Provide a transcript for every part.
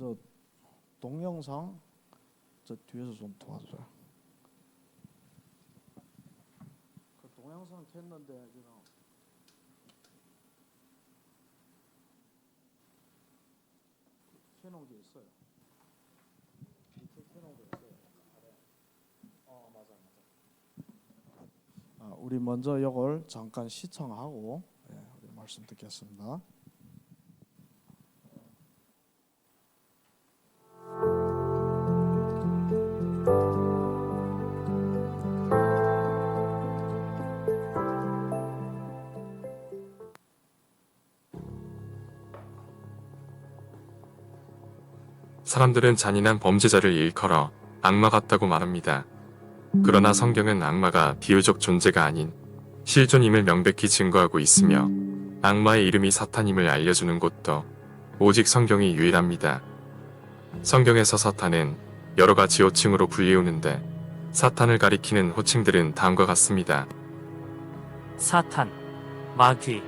저 동영상 저 뒤에서 좀 도와줘요. 그 동영상 켰는데 지금 켜놓은 게 있어요. 밑에 켜놓은 게 있어요. 맞아. 우리 먼저 이걸 잠깐 시청하고 우리 말씀 듣겠습니다. 사람들은 잔인한 범죄자를 일컬어 악마 같다고 말합니다. 그러나 성경은 악마가 비유적 존재가 아닌 실존임을 명백히 증거하고 있으며 악마의 이름이 사탄임을 알려주는 곳도 오직 성경이 유일합니다. 성경에서 사탄은 여러 가지 호칭으로 불리우는데 사탄을 가리키는 호칭들은 다음과 같습니다. 사탄, 마귀,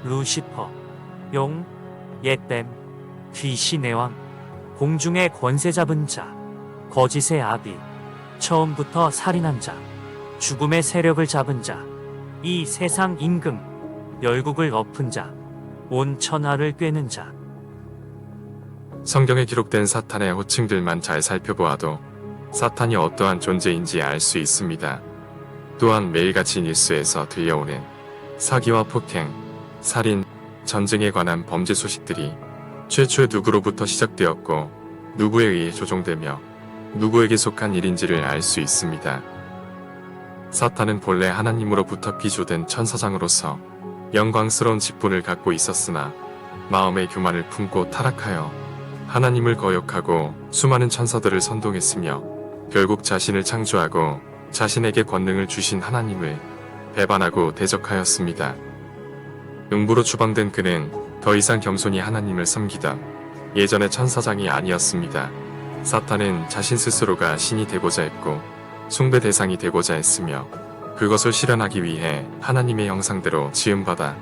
루시퍼, 용, 옛뱀, 귀신의 왕, 공중의 권세 잡은 자, 거짓의 아비, 처음부터 살인한 자, 죽음의 세력을 잡은 자, 이 세상 임금, 열국을 엎은 자, 온 천하를 꿰는 자. 성경에 기록된 사탄의 호칭들만 잘 살펴보아도 사탄이 어떠한 존재인지 알 수 있습니다. 또한 매일같이 뉴스에서 들려오는 사기와 폭행, 살인, 전쟁에 관한 범죄 소식들이 최초에 누구로부터 시작되었고 누구에 의해 조종되며 누구에게 속한 일인지를 알 수 있습니다. 사탄은 본래 하나님으로부터 피조된 천사장으로서 영광스러운 직분을 갖고 있었으나 마음의 교만을 품고 타락하여 하나님을 거역하고 수많은 천사들을 선동했으며 결국 자신을 창조하고 자신에게 권능을 주신 하나님을 배반하고 대적하였습니다. 음부로 추방된 그는 더 이상 겸손히 하나님을 섬기던 예전의 천사장이 아니었습니다. 사탄은 자신 스스로가 신이 되고자 했고 숭배 대상이 되고자 했으며 그것을 실현하기 위해 하나님의 형상대로 지음받아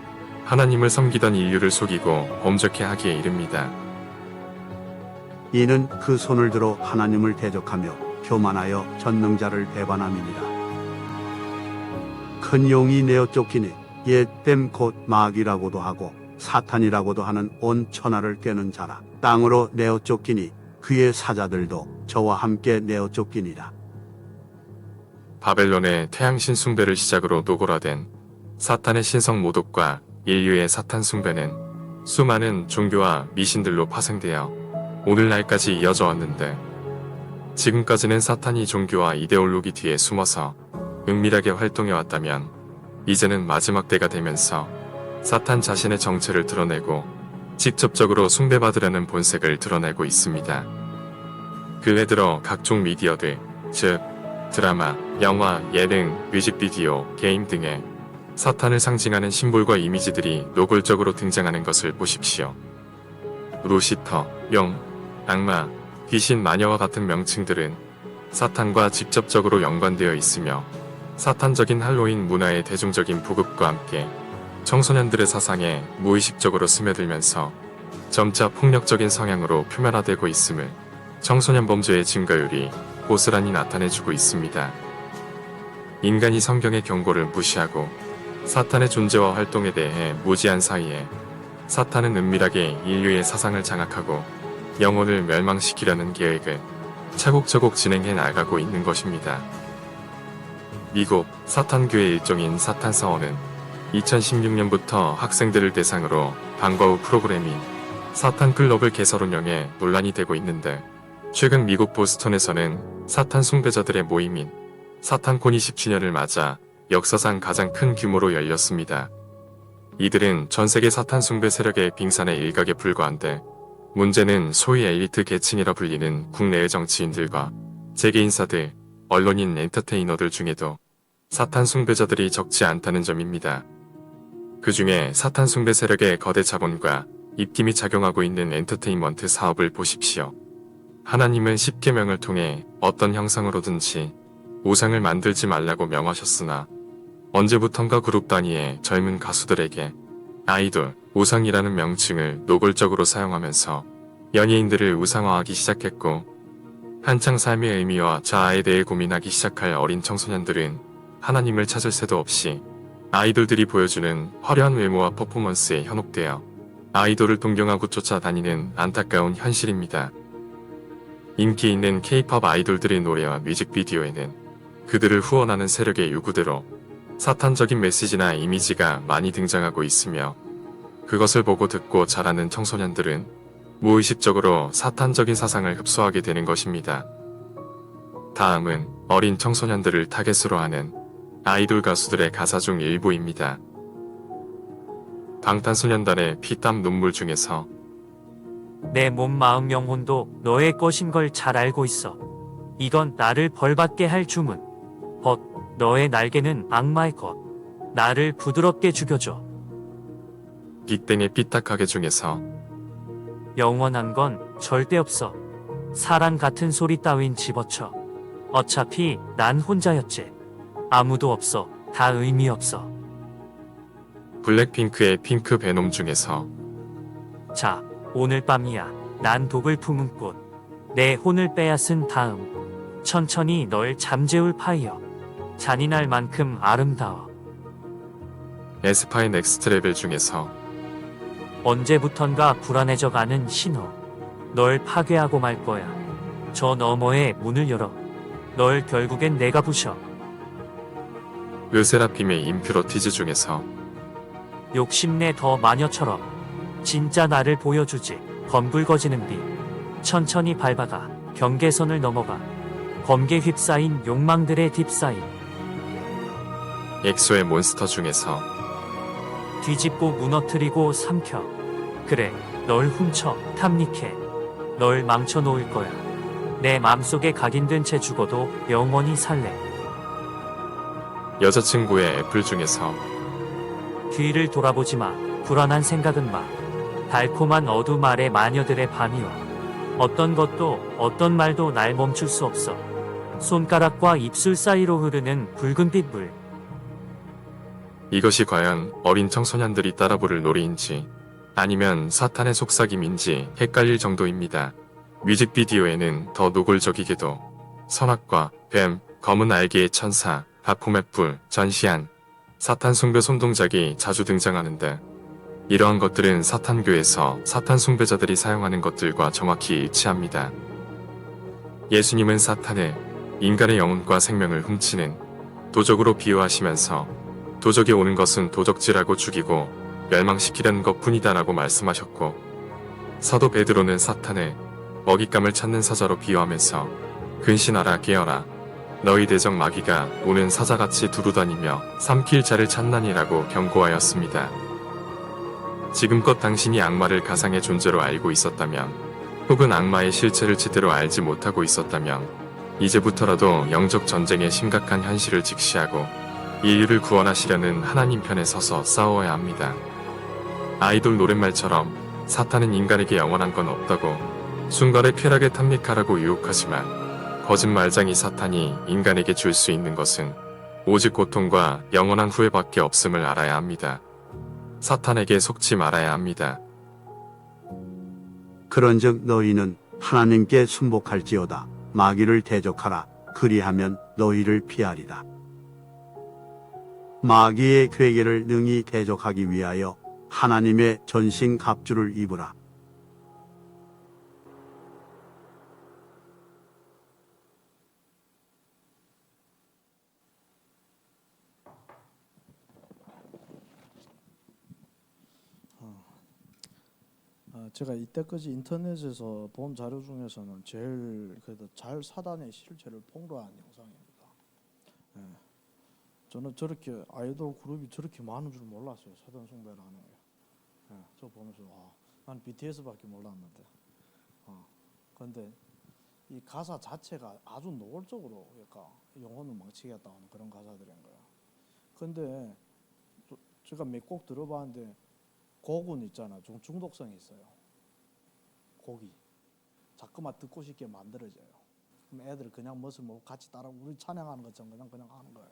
하나님을 섬기던 인류를 속이고 범죄케 하기에 이릅니다. 이는 그 손을 들어 하나님을 대적하며 교만하여 전능자를 배반함이니라. 큰 용이 내어 쫓기니 옛뱀 곧 마귀라고도 하고 사탄이라고도 하는 온 천하를 꿰는 자라. 땅으로 내어 쫓기니 그의 사자들도 저와 함께 내어 쫓기니라. 바벨론의 태양신 숭배를 시작으로 노골화된 사탄의 신성 모독과 인류의 사탄 숭배는 수많은 종교와 미신들로 파생되어 오늘날까지 이어져 왔는데 지금까지는 사탄이 종교와 이데올로기 뒤에 숨어서 은밀하게 활동해 왔다면 이제는 마지막 때가 되면서 사탄 자신의 정체를 드러내고 직접적으로 숭배받으려는 본색을 드러내고 있습니다. 근래 들어 각종 미디어들, 즉 드라마, 영화, 예능, 뮤직비디오, 게임 등에 사탄을 상징하는 심볼과 이미지들이 노골적으로 등장하는 것을 보십시오. 루시퍼, 용, 악마, 귀신, 마녀와 같은 명칭들은 사탄과 직접적으로 연관되어 있으며 사탄적인 할로윈 문화의 대중적인 보급과 함께 청소년들의 사상에 무의식적으로 스며들면서 점차 폭력적인 성향으로 표면화되고 있음을 청소년 범죄의 증가율이 고스란히 나타내주고 있습니다. 인간이 성경의 경고를 무시하고 사탄의 존재와 활동에 대해 무지한 사이에 사탄은 은밀하게 인류의 사상을 장악하고 영혼을 멸망시키려는 계획을 차곡차곡 진행해 나가고 있는 것입니다. 미국 사탄교의 일종인 사탄사원은 2016년부터 학생들을 대상으로 방과 후 프로그램인 사탄 클럽을 개설 운영해 논란이 되고 있는데 최근 미국 보스턴에서는 사탄 숭배자들의 모임인 사탄콘이 10주년을 맞아 역사상 가장 큰 규모로 열렸습니다. 이들은 전세계 사탄 숭배 세력의 빙산의 일각에 불과한데 문제는 소위 엘리트 계층이라 불리는 국내의 정치인들과 재계 인사들, 언론인, 엔터테이너들 중에도 사탄 숭배자들이 적지 않다는 점입니다. 그 중에 사탄 숭배 세력의 거대 자본과 입김이 작용하고 있는 엔터테인먼트 사업을 보십시오. 하나님은 10계명을 통해 어떤 형상으로든지 우상을 만들지 말라고 명하셨으나 언제부턴가 그룹 단위의 젊은 가수들에게 아이돌, 우상이라는 명칭을 노골적으로 사용하면서 연예인들을 우상화하기 시작했고 한창 삶의 의미와 자아에 대해 고민하기 시작할 어린 청소년들은 하나님을 찾을 새도 없이 아이돌들이 보여주는 화려한 외모와 퍼포먼스에 현혹되어 아이돌을 동경하고 쫓아다니는 안타까운 현실입니다. 인기 있는 K-팝 아이돌들의 노래와 뮤직비디오에는 그들을 후원하는 세력의 요구대로 사탄적인 메시지나 이미지가 많이 등장하고 있으며 그것을 보고 듣고 자라는 청소년들은 무의식적으로 사탄적인 사상을 흡수하게 되는 것입니다. 다음은 어린 청소년들을 타겟으로 하는 아이돌 가수들의 가사 중 일부입니다. 방탄소년단의 피땀 눈물 중에서 내 몸, 마음, 영혼도 너의 것인 걸 잘 알고 있어. 이건 나를 벌받게 할 주문. 벗, 너의 날개는 악마의 것. 나를 부드럽게 죽여줘. 빅땡의 삐딱하게 중에서 영원한 건 절대 없어. 사랑 같은 소리 따윈 집어쳐. 어차피 난 혼자였지. 아무도 없어. 다 의미 없어. 블랙핑크의 핑크 베놈 중에서 자, 오늘 밤이야. 난 독을 품은 꽃. 내 혼을 빼앗은 다음. 천천히 널 잠재울 파이어. 잔인할 만큼 아름다워. 에스파의 넥스트 레벨 중에서 언제부턴가 불안해져 가는 신호. 널 파괴하고 말 거야. 저 너머에 문을 열어. 널 결국엔 내가 부셔. 르세라핌의 임퓨러티즈 중에서 욕심내 더 마녀처럼. 진짜 나를 보여주지. 검붉어지는 빛. 천천히 밟아가. 경계선을 넘어가. 검게 휩싸인 욕망들의 딥사인. 엑소의 몬스터 중에서 뒤집고 무너뜨리고 삼켜. 그래, 널 훔쳐 탐닉해. 널 망쳐 놓을 거야. 내 맘속에 각인된 채 죽어도 영원히 살래. 여자친구의 애플 중에서 뒤를 돌아보지 마. 불안한 생각은 마. 달콤한 어둠 아래 마녀들의 밤이와 어떤 것도 어떤 말도 날 멈출 수 없어. 손가락과 입술 사이로 흐르는 붉은빛 물. 이것이 과연 어린 청소년들이 따라 부를 노래인지 아니면 사탄의 속삭임인지 헷갈릴 정도입니다. 뮤직비디오에는 더 노골적이게도 선악과 뱀, 검은 날개의 천사, 바품의 뿔, 전시안, 사탄 숭배 손동작이 자주 등장하는데 이러한 것들은 사탄교에서 사탄 숭배자들이 사용하는 것들과 정확히 일치합니다. 예수님은 사탄을 인간의 영혼과 생명을 훔치는 도적으로 비유하시면서 도적이 오는 것은 도적질하고 죽이고 멸망시키려는 것뿐이다라고 말씀하셨고 사도 베드로는 사탄을 먹잇감을 찾는 사자로 비유하면서 근신하라 깨어라 너희 대적 마귀가 오는 사자같이 두루다니며 삼킬 자를 찾나니라고 경고하였습니다. 지금껏 당신이 악마를 가상의 존재로 알고 있었다면 혹은 악마의 실체를 제대로 알지 못하고 있었다면 이제부터라도 영적 전쟁의 심각한 현실을 직시하고 인류를 구원하시려는 하나님 편에 서서 싸워야 합니다. 아이돌 노랫말처럼 사탄은 인간에게 영원한 건 없다고 순간의 쾌락에 탐닉하라고 유혹하지만 거짓말장이 사탄이 인간에게 줄 수 있는 것은 오직 고통과 영원한 후회밖에 없음을 알아야 합니다. 사탄에게 속지 말아야 합니다. 그런즉 너희는 하나님께 순복할지어다. 마귀를 대적하라. 그리하면 너희를 피하리라. 마귀의 괴계를 능히 대적하기 위하여 하나님의 전신 갑주를 입으라. 제가 이때까지 인터넷에서 본 자료 중에서는 제일 그래도 잘 사단의 실체를 폭로한 영상입니다. 예. 저는 저렇게 아이돌 그룹이 저렇게 많은 줄 몰랐어요. 사단 숭배를 하는 게. 예. 저 보면서 난 BTS밖에 몰랐는데. 그런데 이 가사 자체가 아주 노골적으로 그러니까 영혼을 망치겠다는 그런 가사들인 거예요. 근데 제가 몇 곡 들어봤는데 곡은 있잖아. 좀 중독성이 있어요. 곡이 자꾸만 듣고 싶게 만들어져요. 그럼 애들 그냥 멋을 뭐 같이 따라 우리 찬양하는 것처럼 그냥 하는 거예요.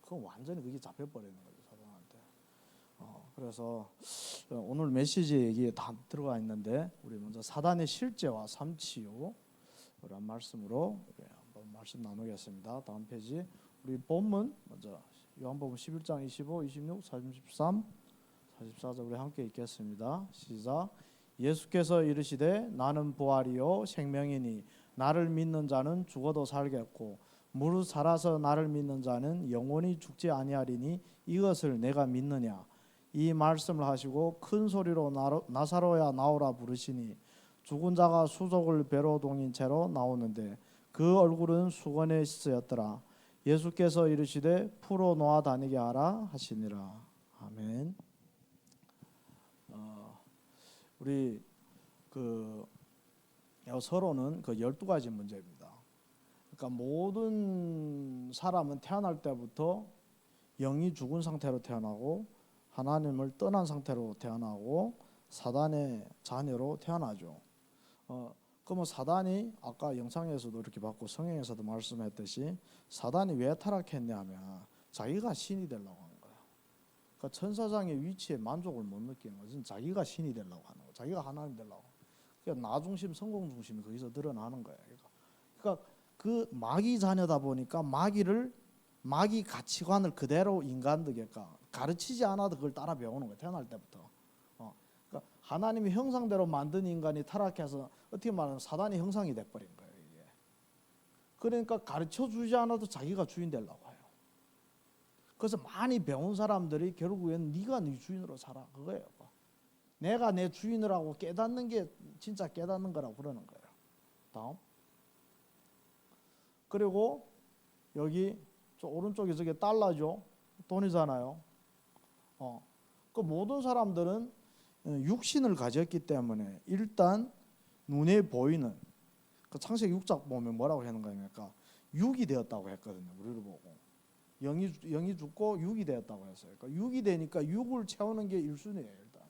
그건 완전히 그게 잡혀버리는 거죠 사단한테. 그래서 오늘 메시지 얘기에 다 들어가 있는데 우리 먼저 사단의 실제와 삼치유 그런 말씀으로 한번 말씀 나누겠습니다. 다음 페이지 우리 본문 먼저 요한복음 11장 25, 26, 43, 44절 우리 함께 읽겠습니다. 시작. 예수께서 이르시되 나는 부활이요 생명이니 나를 믿는 자는 죽어도 살겠고 무릇 살아서 나를 믿는 자는 영원히 죽지 아니하리니 이것을 내가 믿느냐. 이 말씀을 하시고 큰 소리로 나사로야 나오라 부르시니 죽은 자가 수족을 배로 동인 채로 나오는데 그 얼굴은 수건에 씻었더라. 예수께서 이르시되 풀어 놓아 다니게 하라 하시니라. 아멘. 우리 서로는 12가지 문제입니다. 그러니까 모든 사람은 태어날 때부터 영이 죽은 상태로 태어나고 하나님을 떠난 상태로 태어나고 사단의 자녀로 태어나죠. 그러면 사단이 아까 영상에서도 이렇게 봤고 성경에서도 말씀했듯이 사단이 왜 타락했냐면 자기가 신이 되려고 하는 거야. 그러니까 천사장의 위치에 만족을 못 느끼는 것은 자기가 신이 되려고 하는 거야. 자기가 하나님 되려고. 그러니까 나 중심, 성공 중심이 거기서 드러나는 거예요. 그러니까 그 마귀 자녀다 보니까 마귀 가치관을 그대로 인간들에게 가르치지 않아도 그걸 따라 배우는 거예요. 태어날 때부터. 그러니까 하나님이 형상대로 만든 인간이 타락해서 어떻게 말하면 사단이 형상이 돼버린 거예요. 이게. 그러니까 가르쳐주지 않아도 자기가 주인 되려고 해요. 그래서 많이 배운 사람들이 결국엔 네가 네 주인으로 살아 그거예요. 내가 내 주인이라고 깨닫는 게 진짜 깨닫는 거라고 그러는 거예요. 다음. 그리고 여기 저 오른쪽에 저게 달러죠. 돈이잖아요. 그 모든 사람들은 육신을 가졌기 때문에 일단 눈에 보이는 그 창세기 6장 보면 뭐라고 하는 거니까 육이 되었다고 했거든요. 우리를 보고 영이 죽고 육이 되었다고 했어요. 그러니까 육이 되니까 육을 채우는 게 1순위예요. 일단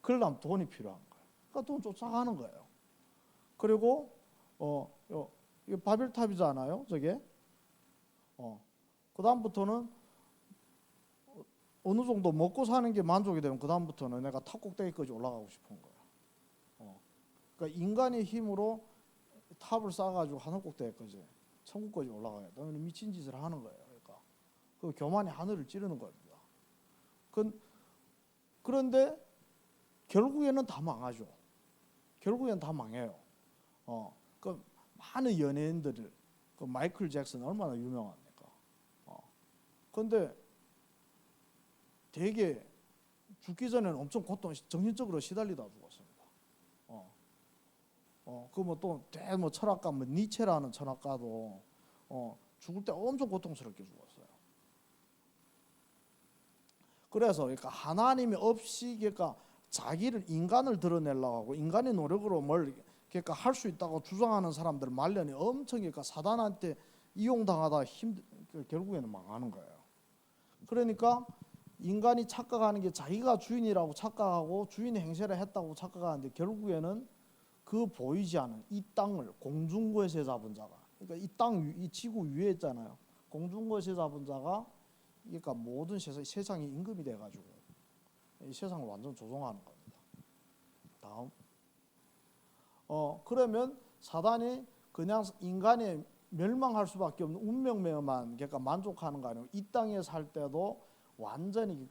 그러려면 돈이 필요한 거예요. 그러니까 돈 쫓아가는 거예요. 그리고 이게 바벨탑이잖아요. 저게 그 다음부터는 어느 정도 먹고 사는 게 만족이 되면 그 다음부터는 내가 탑 꼭대기까지 올라가고 싶은 거야. 그러니까 인간의 힘으로 탑을 쌓아가지고 하늘 꼭대기까지 천국까지 올라가야 돼. 미친 짓을 하는 거예요. 그러니까 그 교만이 하늘을 찌르는 겁니다. 그런데 결국에는 다 망하죠. 결국에는 다 망해요. 그 많은 연예인들, 그 마이클 잭슨 얼마나 유명합니까? 그런데 되게 죽기 전에는 엄청 정신적으로 시달리다 죽었습니다. 또 철학가 니체라는 철학가도 죽을 때 엄청 고통스럽게 죽었어요. 그래서 그러니까 하나님이 없이 그러니까 자기를 인간을 드러내려고 하고 인간의 노력으로 뭘 그러니까 할 수 있다고 주장하는 사람들 말년이 엄청 그러니까 사단한테 이용당하다 결국에는 망하는 거예요. 그러니까 인간이 착각하는 게 자기가 주인이라고 착각하고 주인의 행세를 했다고 착각하는데 결국에는 그 보이지 않은 이 땅을 공중거에 잡은 자가 그러니까 이 지구 위에 있잖아요. 공중거에 잡은 자가 그러니까 모든 세상이 임금이 돼가지고 이 세상을 완전 조종하는 겁니다. 다음. 그러면 사단이 그냥 인간이 멸망할 수밖에 없는 운명에만 그러니까 만족하는 거 아니고 이 땅에 살 때도 완전히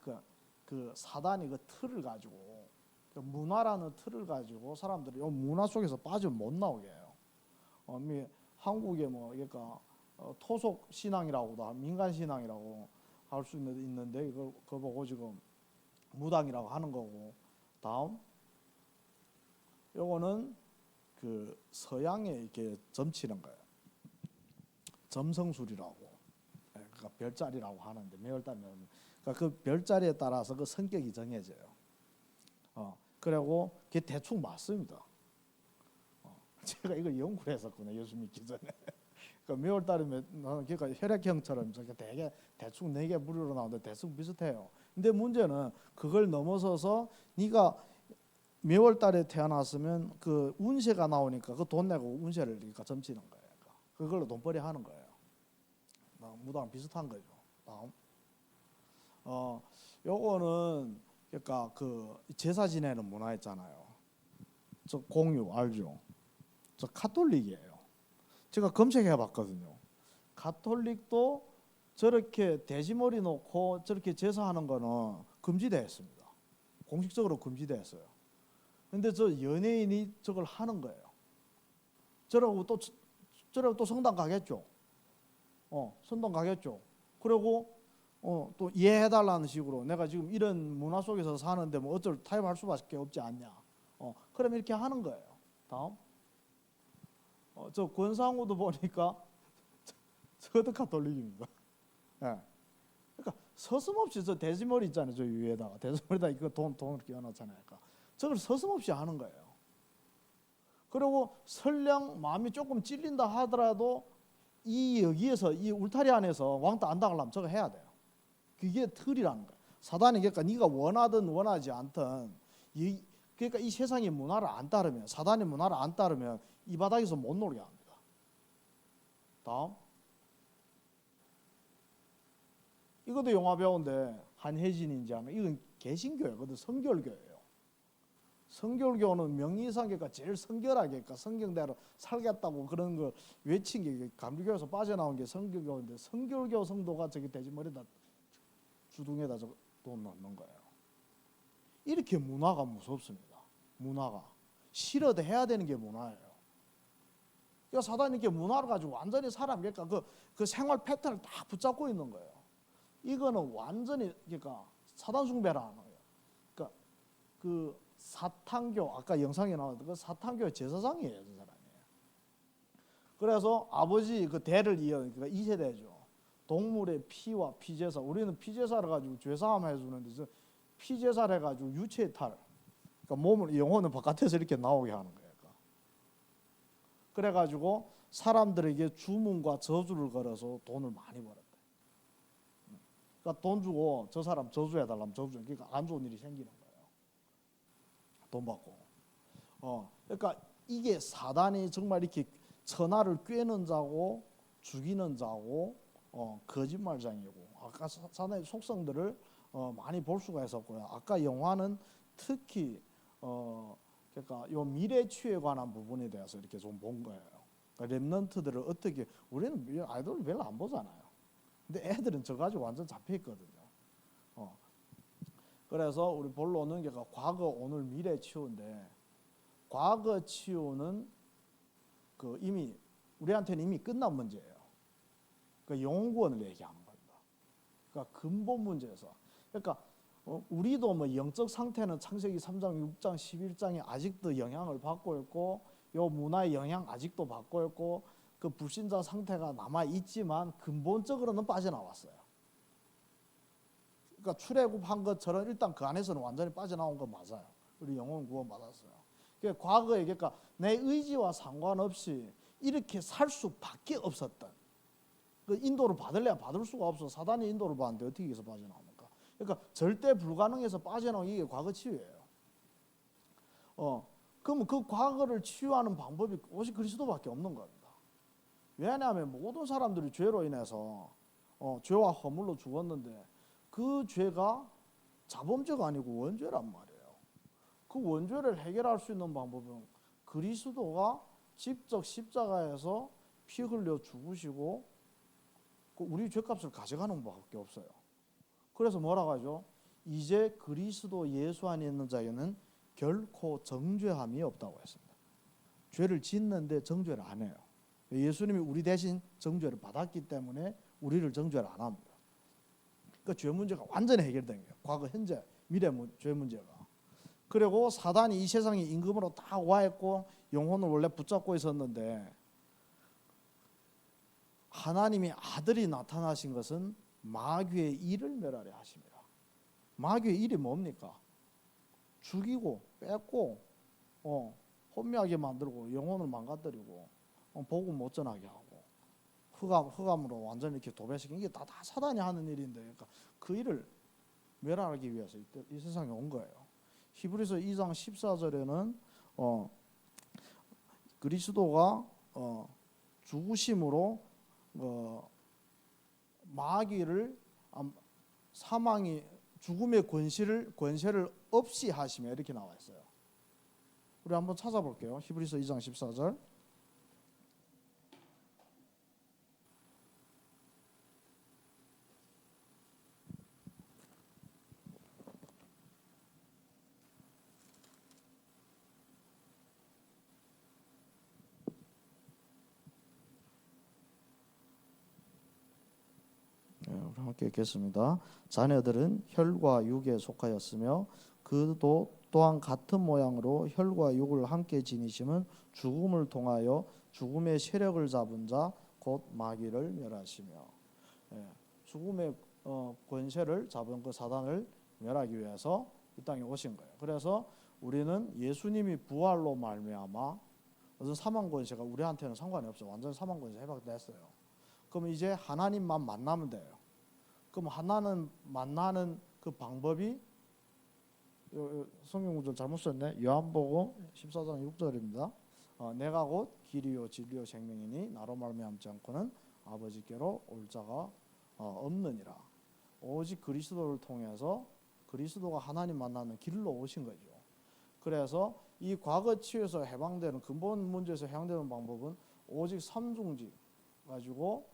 그 사단이 그 틀을 가지고 그 문화라는 틀을 가지고 사람들이 이 문화 속에서 빠지면 못 나오게 해요. 한국에 그러니까 토속 신앙이라고도 민간 신앙이라고 할 수 있는데 그거 보고 지금 무당이라고 하는 거고. 다음. 요거는 그 서양에 이렇게 점치는 거예요. 점성술이라고. 그러니까 별자리라고 하는데 매월달면 그러니까 그 별자리에 따라서 그 성격이 정해져요. 그리고 그게 대충 맞습니다. 제가 이걸 연구를 했었구나 예수 믿기 전에. 그러니까 매월달이면 그러니까 혈액형처럼 되게 대충 4개 무리로 나오는데 대충 비슷해요. 근데 문제는 그걸 넘어서서 네가 매월달에 태어났으면 그 운세가 나오니까 그 돈 내고 운세를 그러니까 점치는 거예요. 그걸로 돈벌이 하는 거예요. 무당 비슷한 거죠. 다음. 요거는 그러니까 그 제사 지내는 문화 있잖아요. 저 공유 알죠? 저 카톨릭이에요. 제가 검색해 봤거든요. 가톨릭도 저렇게 돼지머리 놓고 저렇게 제사하는 거는 금지되어 있습니다. 공식적으로 금지되었어요. 근데 저 연예인이 저걸 하는 거예요. 저러고 또 성당 가겠죠. 성당 가겠죠. 그리고 또 이해해달라는 식으로 내가 지금 이런 문화 속에서 사는데 뭐 어쩔 타협할 수밖에 없지 않냐. 그럼 이렇게 하는 거예요. 다음. 저 권상우도 보니까 저도 가톨릭입니다. 예. 그러니까 서슴없이 저 돼지머리 있잖아요. 저 위에다가 돼지머리다 이거 돈을 끼워놨잖아요. 그러니까 저걸 서슴없이 하는 거예요. 그리고 설령 마음이 조금 찔린다 하더라도 여기에서 이 울타리 안에서 왕따 안 당하려면 저거 해야 돼요. 그게 틀이라는 거예요. 사단이 그러니까 네가 원하든 원하지 않든 그러니까 이 세상의 문화를 안 따르면 사단의 문화를 안 따르면 이 바닥에서 못 놀게 합니다. 다음. 이것도 영화 배우인데 한혜진인지 아마 이건 개신교예요. 그것도 성결교예요. 성결교는 명의상계가 제일 성결하게 그러니까 성경대로 살겠다고 그런 거 외친 게 감리교에서 빠져나온 게 성결교인데 성결교 성도가 저기 돼지머리다 주둥에다 돈 넣는 거예요. 이렇게 문화가 무섭습니다. 문화가 싫어도 해야 되는 게 문화예요. 그러니까 사단이 이렇게 문화를 가지고 완전히 사람 그러니까 그 생활 패턴을 딱 붙잡고 있는 거예요. 이거는 완전히 그러니까 사단 숭배라는 거예요. 그러니까 그 사탄교 아까 영상에 나왔던 그 사탄교의 제사장이에요, 그 사람이. 그래서 아버지 그 대를 이어 그러니까 2세대죠. 동물의 피와 피제사. 우리는 피제사를 가지고 죄사함 해주는데 저 피제사를 해가지고 유체탈. 그러니까 몸을 영혼을 바깥에서 이렇게 나오게 하는 거예요. 그래가지고 사람들에게 주문과 저주를 걸어서 돈을 많이 벌었대. 그러니까 돈 주고 저 사람 저주해달라면 저주. 그러니까 안 좋은 일이 생기는 거예요. 돈 받고. 그러니까 이게 사단이 정말 이렇게 천하를 꿰는 자고 죽이는 자고 거짓말장이고 아까 사단의 속성들을 많이 볼 수가 있었고요. 아까 영화는 특히 그러니까 요 미래치유에 관한 부분에 대해서 이렇게 좀 본 거예요. 그러니까 렘넌트들을 어떻게 우리는 아이돌을 별로 안 보잖아요. 근데 애들은 저 가지고 완전 잡혀 있거든요. 그래서 우리 본론은 그러니까 과거, 오늘, 미래 치유인데 과거 치유는 그 이미 우리한테는 이미 끝난 문제예요. 그러니까 영혼구원을 얘기하는 겁니다. 그러니까 근본 문제에서 그러니까 우리도 뭐 영적 상태는 창세기 3장, 6장, 11장에 아직도 영향을 받고 있고 요 문화의 영향 아직도 받고 있고 그 불신자 상태가 남아 있지만 근본적으로는 빠져나왔어요. 그러니까 출애굽한 것처럼 일단 그 안에서는 완전히 빠져나온 건 맞아요. 우리 영혼 구원 받았어요. 그러니까 과거에 그러니까 내 의지와 상관없이 이렇게 살 수밖에 없었던 그 인도를 받을래야 받을 수가 없어. 사단이 인도를 받는데 어떻게 해서 빠져나옵니까? 그러니까 절대 불가능해서 빠져나온 이게 과거 치유예요. 그러면 그 과거를 치유하는 방법이 오직 그리스도밖에 없는 겁니다. 왜냐하면 모든 사람들이 죄로 인해서 죄와 허물로 죽었는데 그 죄가 자범죄가 아니고 원죄란 말이에요. 그 원죄를 해결할 수 있는 방법은 그리스도가 직접 십자가에서 피 흘려 죽으시고 우리 죄값을 가져가는 것밖에 없어요. 그래서 뭐라고 하죠? 이제 그리스도 예수 안에 있는 자에는 결코 정죄함이 없다고 했습니다. 죄를 짓는데 정죄를 안 해요. 예수님이 우리 대신 정죄를 받았기 때문에 우리를 정죄를 안 합니다. 그러니까 죄 문제가 완전히 해결된 거예요. 과거, 현재, 미래 죄 문제가. 그리고 사단이 이 세상에 임금으로 딱 와 있고 영혼을 원래 붙잡고 있었는데 하나님의 아들이 나타나신 것은 마귀의 일을 멸하려 하십니다. 마귀의 일이 뭡니까? 죽이고 뺏고 혼미하게 만들고 영혼을 망가뜨리고 복음 못 전하게 하고 흑암으로 완전히 이렇게 도배시키는 게 다 사단이 하는 일인데 그러니까 그 일을 멸하기 위해서 이 세상에 온 거예요. 히브리서 2장 14절에는 그리스도가 죽으심으로 마귀를 사망이 죽음의 권세를 없이 하시며 이렇게 나와 있어요. 우리 한번 찾아볼게요. 히브리서 2장 14절. 우리 함께 읽겠습니다. 자녀들은 혈과 육에 속하였으며 그도 또한 같은 모양으로 혈과 육을 함께 지니심은 죽음을 통하여 죽음의 세력을 잡은 자 곧 마귀를 멸하시며, 죽음의 권세를 잡은 그 사단을 멸하기 위해서 이 땅에 오신 거예요. 그래서 우리는 예수님이 부활로 말미암아 어떤 사망 권세가 우리한테는 상관이 없어요. 완전 사망 권세 해박됐어요. 그럼 이제 하나님만 만나면 돼요. 그럼 하나는 만나는 그 방법이 성경 구절 잘못 썼네. 요한복음 14장 6절입니다. 내가 곧 길이요 진리요 생명이니 나로 말미암지 않고는 아버지께로 올 자가 없느니라. 오직 그리스도를 통해서 그리스도가 하나님 만나는 길로 오신 거죠. 그래서 이 과거 치유에서 해방되는 근본 문제에서 해방되는 방법은 오직 삼중직 가지고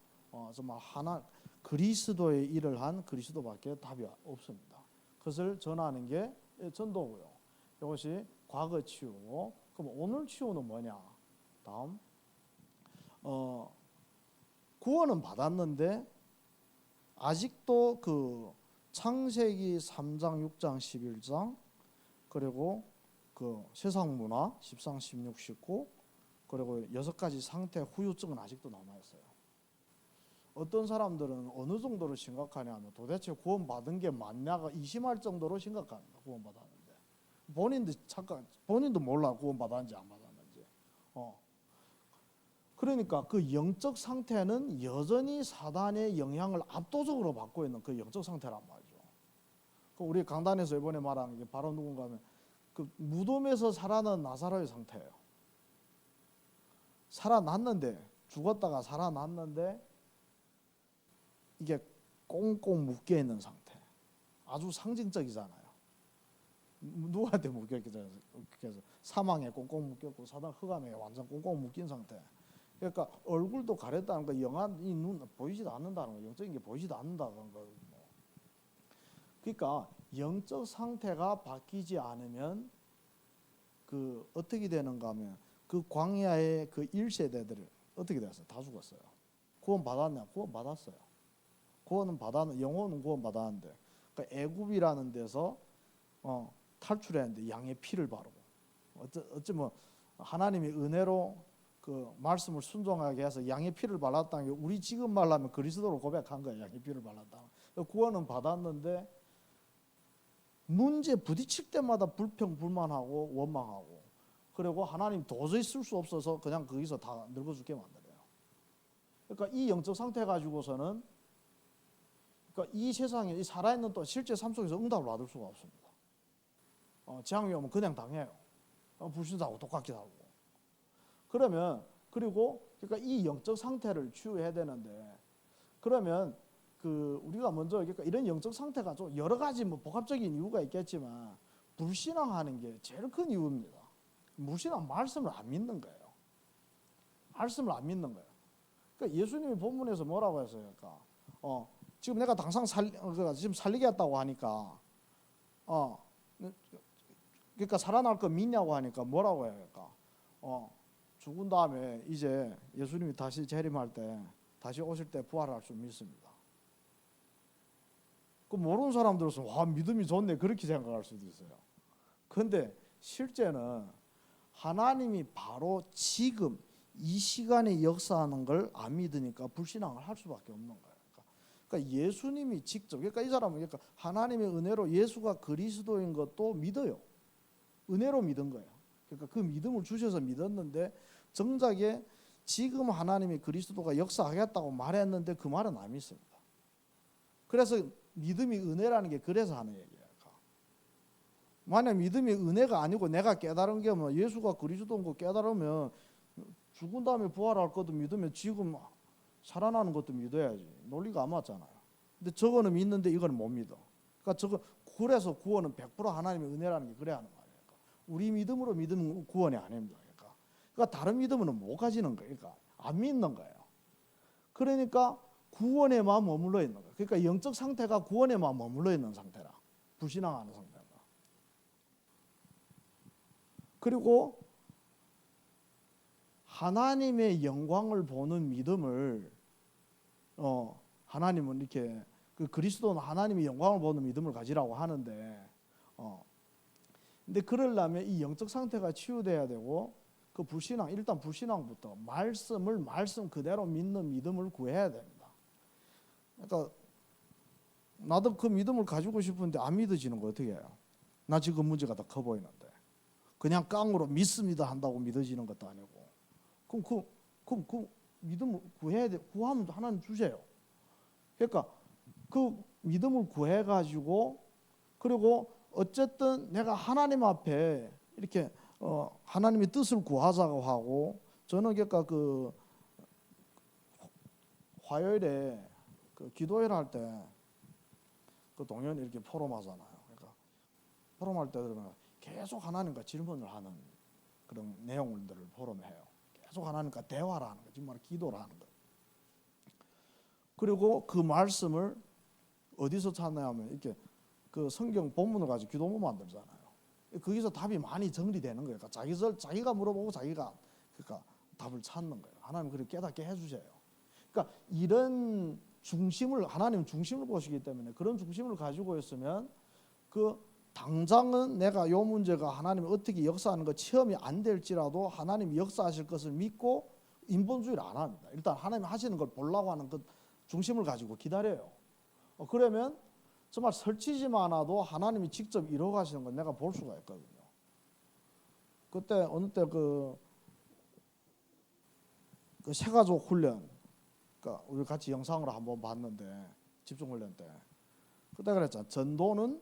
정말 하나 그리스도의 일을 한 그리스도밖에 답이 없습니다. 그것을 전하는 게 전도고요. 이것이 과거 치유고, 그럼 오늘 치유는 뭐냐? 다음, 구원은 받았는데 아직도 그 창세기 3장, 6장, 11장 그리고 그 세상 문화 13, 16, 19 그리고 6가지 상태 후유증은 아직도 남아 있어요. 어떤 사람들은 어느 정도로 심각하냐면 도대체 구원받은 게 맞냐가 의심할 정도로 심각합니다. 구원받았는데 본인도 몰라 구원받았는지 안 받았는지. 그러니까 그 영적 상태는 여전히 사단의 영향을 압도적으로 받고 있는 그 영적 상태란 말이죠. 우리 강단에서 이번에 말한 게 바로 누군가 하면 그 무덤에서 살아난 나사로의 상태예요. 살아났는데, 죽었다가 살아났는데 이게 꽁꽁 묶여 있는 상태. 아주 상징적이잖아요. 누구한테 묶였겠어요? 그래서 사망에 꽁꽁 묶였고 사단 흑암에 완전 꽁꽁 묶인 상태. 그러니까 얼굴도 가렸다는 거, 영안 이 눈 보이지도 않는다는 거, 영적인 게 보이지도 않는다는 거. 그러니까 영적 상태가 바뀌지 않으면 그 어떻게 되는가 하면 그 광야의 그 1세대들을 어떻게 됐어요? 다 죽었어요. 구원 받았냐? 구원 받았어요. 구원은 받았는 영혼은 구원 받았는데, 그러니까 애굽이라는 데서 탈출했는데 양의 피를 바르고 어쩌면 하나님이 은혜로 그 말씀을 순종하게 해서 양의 피를 발랐다는 게 우리 지금 말하면 그리스도로 고백한 거예요. 양의 피를 발랐다. 구원은 받았는데 문제 부딪힐 때마다 불평불만하고 원망하고, 그리고 하나님 도저히 쓸 수 없어서 그냥 거기서 다 늙어 죽게 만들어요. 그러니까 이 영적 상태 가지고서는 그러니까 이 세상에 이 살아있는 또 실제 삶 속에서 응답을 받을 수가 없습니다. 재앙이 오면 그냥 당해요. 불신자하고 똑같게 하고. 그러면 그리고 그러니까 이 영적 상태를 치유해야 되는데, 그러면 그 우리가 먼저 그러니까 이런 영적 상태가 좀 여러 가지 뭐 복합적인 이유가 있겠지만 불신앙하는 게 제일 큰 이유입니다. 불신앙 말씀을 안 믿는 거예요. 말씀을 안 믿는 거예요. 그러니까 예수님이 본문에서 뭐라고 했어요? 그러니까 지금 내가 당장 지금 살리겠다고 하니까 그러니까 살아날 거 믿냐고 하니까 뭐라고 해요? 그러니까 죽은 다음에 이제 예수님이 다시 재림할 때 다시 오실 때 부활할 수 믿습니다. 그 모르는 사람들은 와 믿음이 좋네 그렇게 생각할 수도 있어요. 그런데 실제는 하나님이 바로 지금 이 시간에 역사하는 걸 안 믿으니까 불신앙을 할 수밖에 없는 거예요. 그러니까 예수님이 직접, 그러니까 이 사람은 그러니까 하나님의 은혜로 예수가 그리스도인 것도 믿어요. 은혜로 믿은 거예요. 그러니까 그 믿음을 주셔서 믿었는데 정작에 지금 하나님이 그리스도가 역사하겠다고 말했는데 그 말은 안 믿습니다. 그래서 믿음이 은혜라는 게 그래서 하는 얘기예요. 만약 믿음이 은혜가 아니고 내가 깨달은 게 뭐 예수가 그리스도인 거 깨달으면 죽은 다음에 부활할 것도 믿으면 지금 살아나는 것도 믿어야지. 논리가 안 맞잖아요. 근데 저거는 믿는데 이거는 못 믿어. 그러니까 저거 그래서 구원은 100% 하나님의 은혜라는 게 그래 하는 말이에요. 우리 믿음으로 믿으면 구원이 아닙니다. 그러니까 다른 믿음은 못 가지는 거예요. 그러니까 안 믿는 거예요. 그러니까 구원에만 머물러 있는 거예요. 그러니까 영적 상태가 구원에만 머물러 있는 상태라. 불신앙하는 상태라. 그리고 하나님의 영광을 보는 믿음을 하나님은 이렇게 그 그리스도는 하나님의 영광을 보는 믿음을 가지라고 하는데 근데 그러려면 이 영적 상태가 치유돼야 되고 그 불신앙 일단 불신앙부터 말씀 그대로 믿는 믿음을 구해야 됩니다. 그러니까 나도 그 믿음을 가지고 싶은데 안 믿어지는 거 어떻게 해요? 나 지금 문제가 더 커 보이는데 그냥 깡으로 믿습니다 한다고 믿어지는 것도 아니고 그럼 그 믿음을 구해야 돼. 구하면 하나님 주세요. 그러니까 그 믿음을 구해 가지고 그리고 어쨌든 내가 하나님 앞에 이렇게 하나님의 뜻을 구하자고 하고 저는 그러니까 그 화요일에 그 기도회를 할 때 그 동현이 이렇게 포럼하잖아요. 그러니까 포럼할 때 그러면 계속 하나님과 질문을 하는 그런 내용들을 포럼해요. 계속 하나님과 대화를 하는 거, 정말 기도를 하는 거. 그리고 그 말씀을 어디서 찾냐면 이렇게 그 성경 본문을 가지고 기도문 만들잖아요. 거기서 답이 많이 정리되는 거예요. 그러니까 자기가 물어보고 자기가 그러니까 답을 찾는 거예요. 하나님 그렇게 깨닫게 해주세요. 그러니까 이런 중심을 하나님 중심을 보시기 때문에 그런 중심을 가지고 있으면 그 당장은 내가 이 문제가 하나님이 어떻게 역사하는 거 체험이 안 될지라도 하나님이 역사하실 것을 믿고 인본주의를 안 합니다. 일단 하나님이 하시는 걸 보려고 하는 그 중심을 가지고 기다려요. 그러면 정말 설치지만 않아도 하나님이 직접 이루어가시는 걸 내가 볼 수가 있거든요. 그때 어느 때 그 새가족 훈련, 그러니까 우리 같이 영상으로 한번 봤는데 집중 훈련 때 그때 그랬잖아. 전도는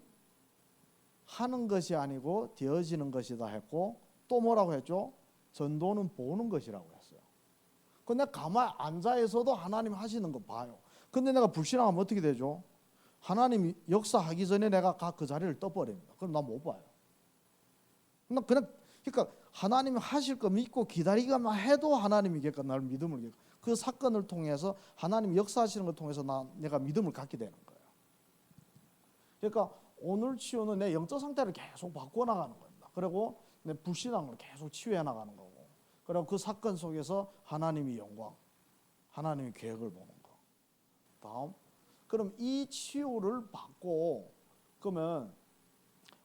하는 것이 아니고 되어지는 것이다 했고 또 뭐라고 했죠? 전도는 보는 것이라고 했어요. 근데 가만히 앉아 있어도 하나님 하시는 거 봐요. 근데 내가 불신앙하면 어떻게 되죠? 하나님이 역사하기 전에 내가 그 자리를 떠버립니다. 그럼 나 못 봐요. 그러니까 하나님이 하실 거 믿고 기다리기만 해도 하나님이 나를 믿음을 그 사건을 통해서 하나님이 역사하시는 걸 통해서 내가 믿음을 갖게 되는 거예요. 그러니까 오늘 치유는 내 영적 상태를 계속 바꿔 나가는 겁니다. 그리고 내 불신앙을 계속 치유해 나가는 거고, 그리고 그 사건 속에서 하나님의 영광, 하나님의 계획을 보는 거. 다음, 그럼 이 치유를 받고 그러면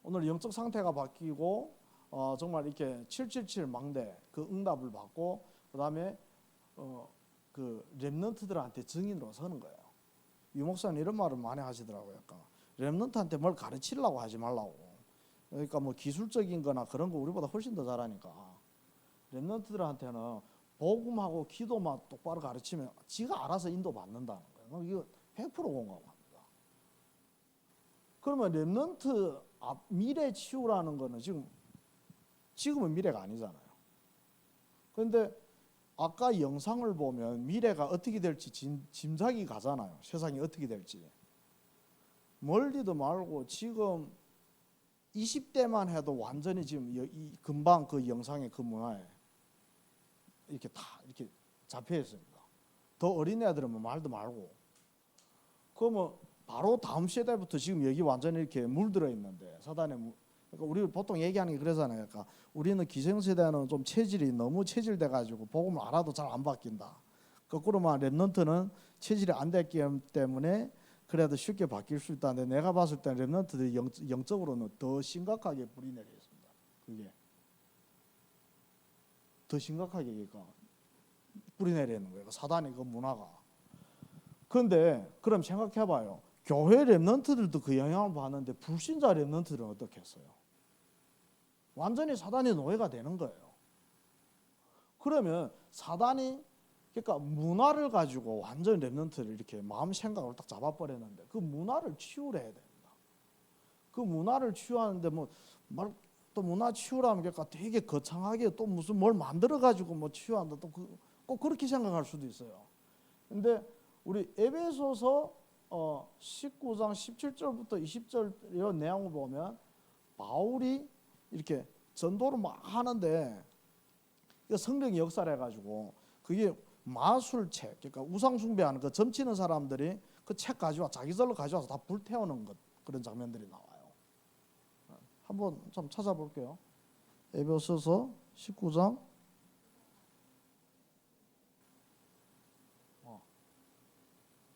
오늘 영적 상태가 바뀌고 정말 이렇게 777 망대 그 응답을 받고 그다음에 그 렘넌트들한테 증인으로 서는 거예요. 유 목사님 이런 말을 많이 하시더라고요. 렘넌트한테 뭘 가르치려고 하지 말라고. 그러니까 뭐 기술적인 거나 그런 거 우리보다 훨씬 더 잘하니까 렘넌트들한테는 복음하고 기도만 똑바로 가르치면 지가 알아서 인도받는다는 거예요. 이거 100% 공감합니다. 그러면 렘넌트 미래 치유라는 거는 지금은 미래가 아니잖아요. 그런데 아까 영상을 보면 미래가 어떻게 될지 짐작이 가잖아요. 세상이 어떻게 될지. 멀리도 말고 지금 20대만 해도 완전히 지금 금방 그 영상의 그 문화에 이렇게 다 이렇게 잡혀 있습니다. 더 어린 애들은 뭐 말도 말고. 그러면 바로 다음 세대부터 지금 여기 완전히 이렇게 물들어 있는데 사단에 그러니까 우리 보통 얘기하는 게 그러잖아요. 그러니까 우리는 기생세대는 좀 체질이 너무 체질돼 가지고 복음을 알아도 잘 안 바뀐다. 거꾸로만 렘넌트는 체질이 안 됐기 때문에 그래도 쉽게 바뀔 수 있다는데 내가 봤을 때는 렘넌트들이 영적으로는 더 심각하게 뿌리 내려 있습니다. 그게 더 심각하게 그러니까 뿌리 내려 있는 거예요. 사단의 그 문화가. 그런데 그럼 생각해봐요. 교회 렘넌트들도 그 영향을 받는데 불신자 렘넌트들은 어떻게 했어요? 완전히 사단의 노예가 되는 거예요. 그러면 사단이 그러니까 문화를 가지고 완전 렘넌트를 이렇게 마음 생각을 딱 잡아버렸는데 그 문화를 치유를 해야 됩니다. 그 문화를 치유하는데 또 문화 치유라면 그러니까 되게 거창하게 또 무슨 뭘 만들어 가지고 뭐 치유한다 또 꼭 그렇게 생각할 수도 있어요. 근데 우리 에베소서 19장 17절부터 20절 이 내용을 보면 바울이 이렇게 전도를 막 하는데 성령이 역사를 해가지고 그게 마술책, 그러니까 우상 숭배하는 그 점치는 사람들이 그 책 가져와 자기들로 가져와서 다 불태우는 것, 그런 장면들이 나와요. 한번 좀 찾아볼게요. 에베소서 19장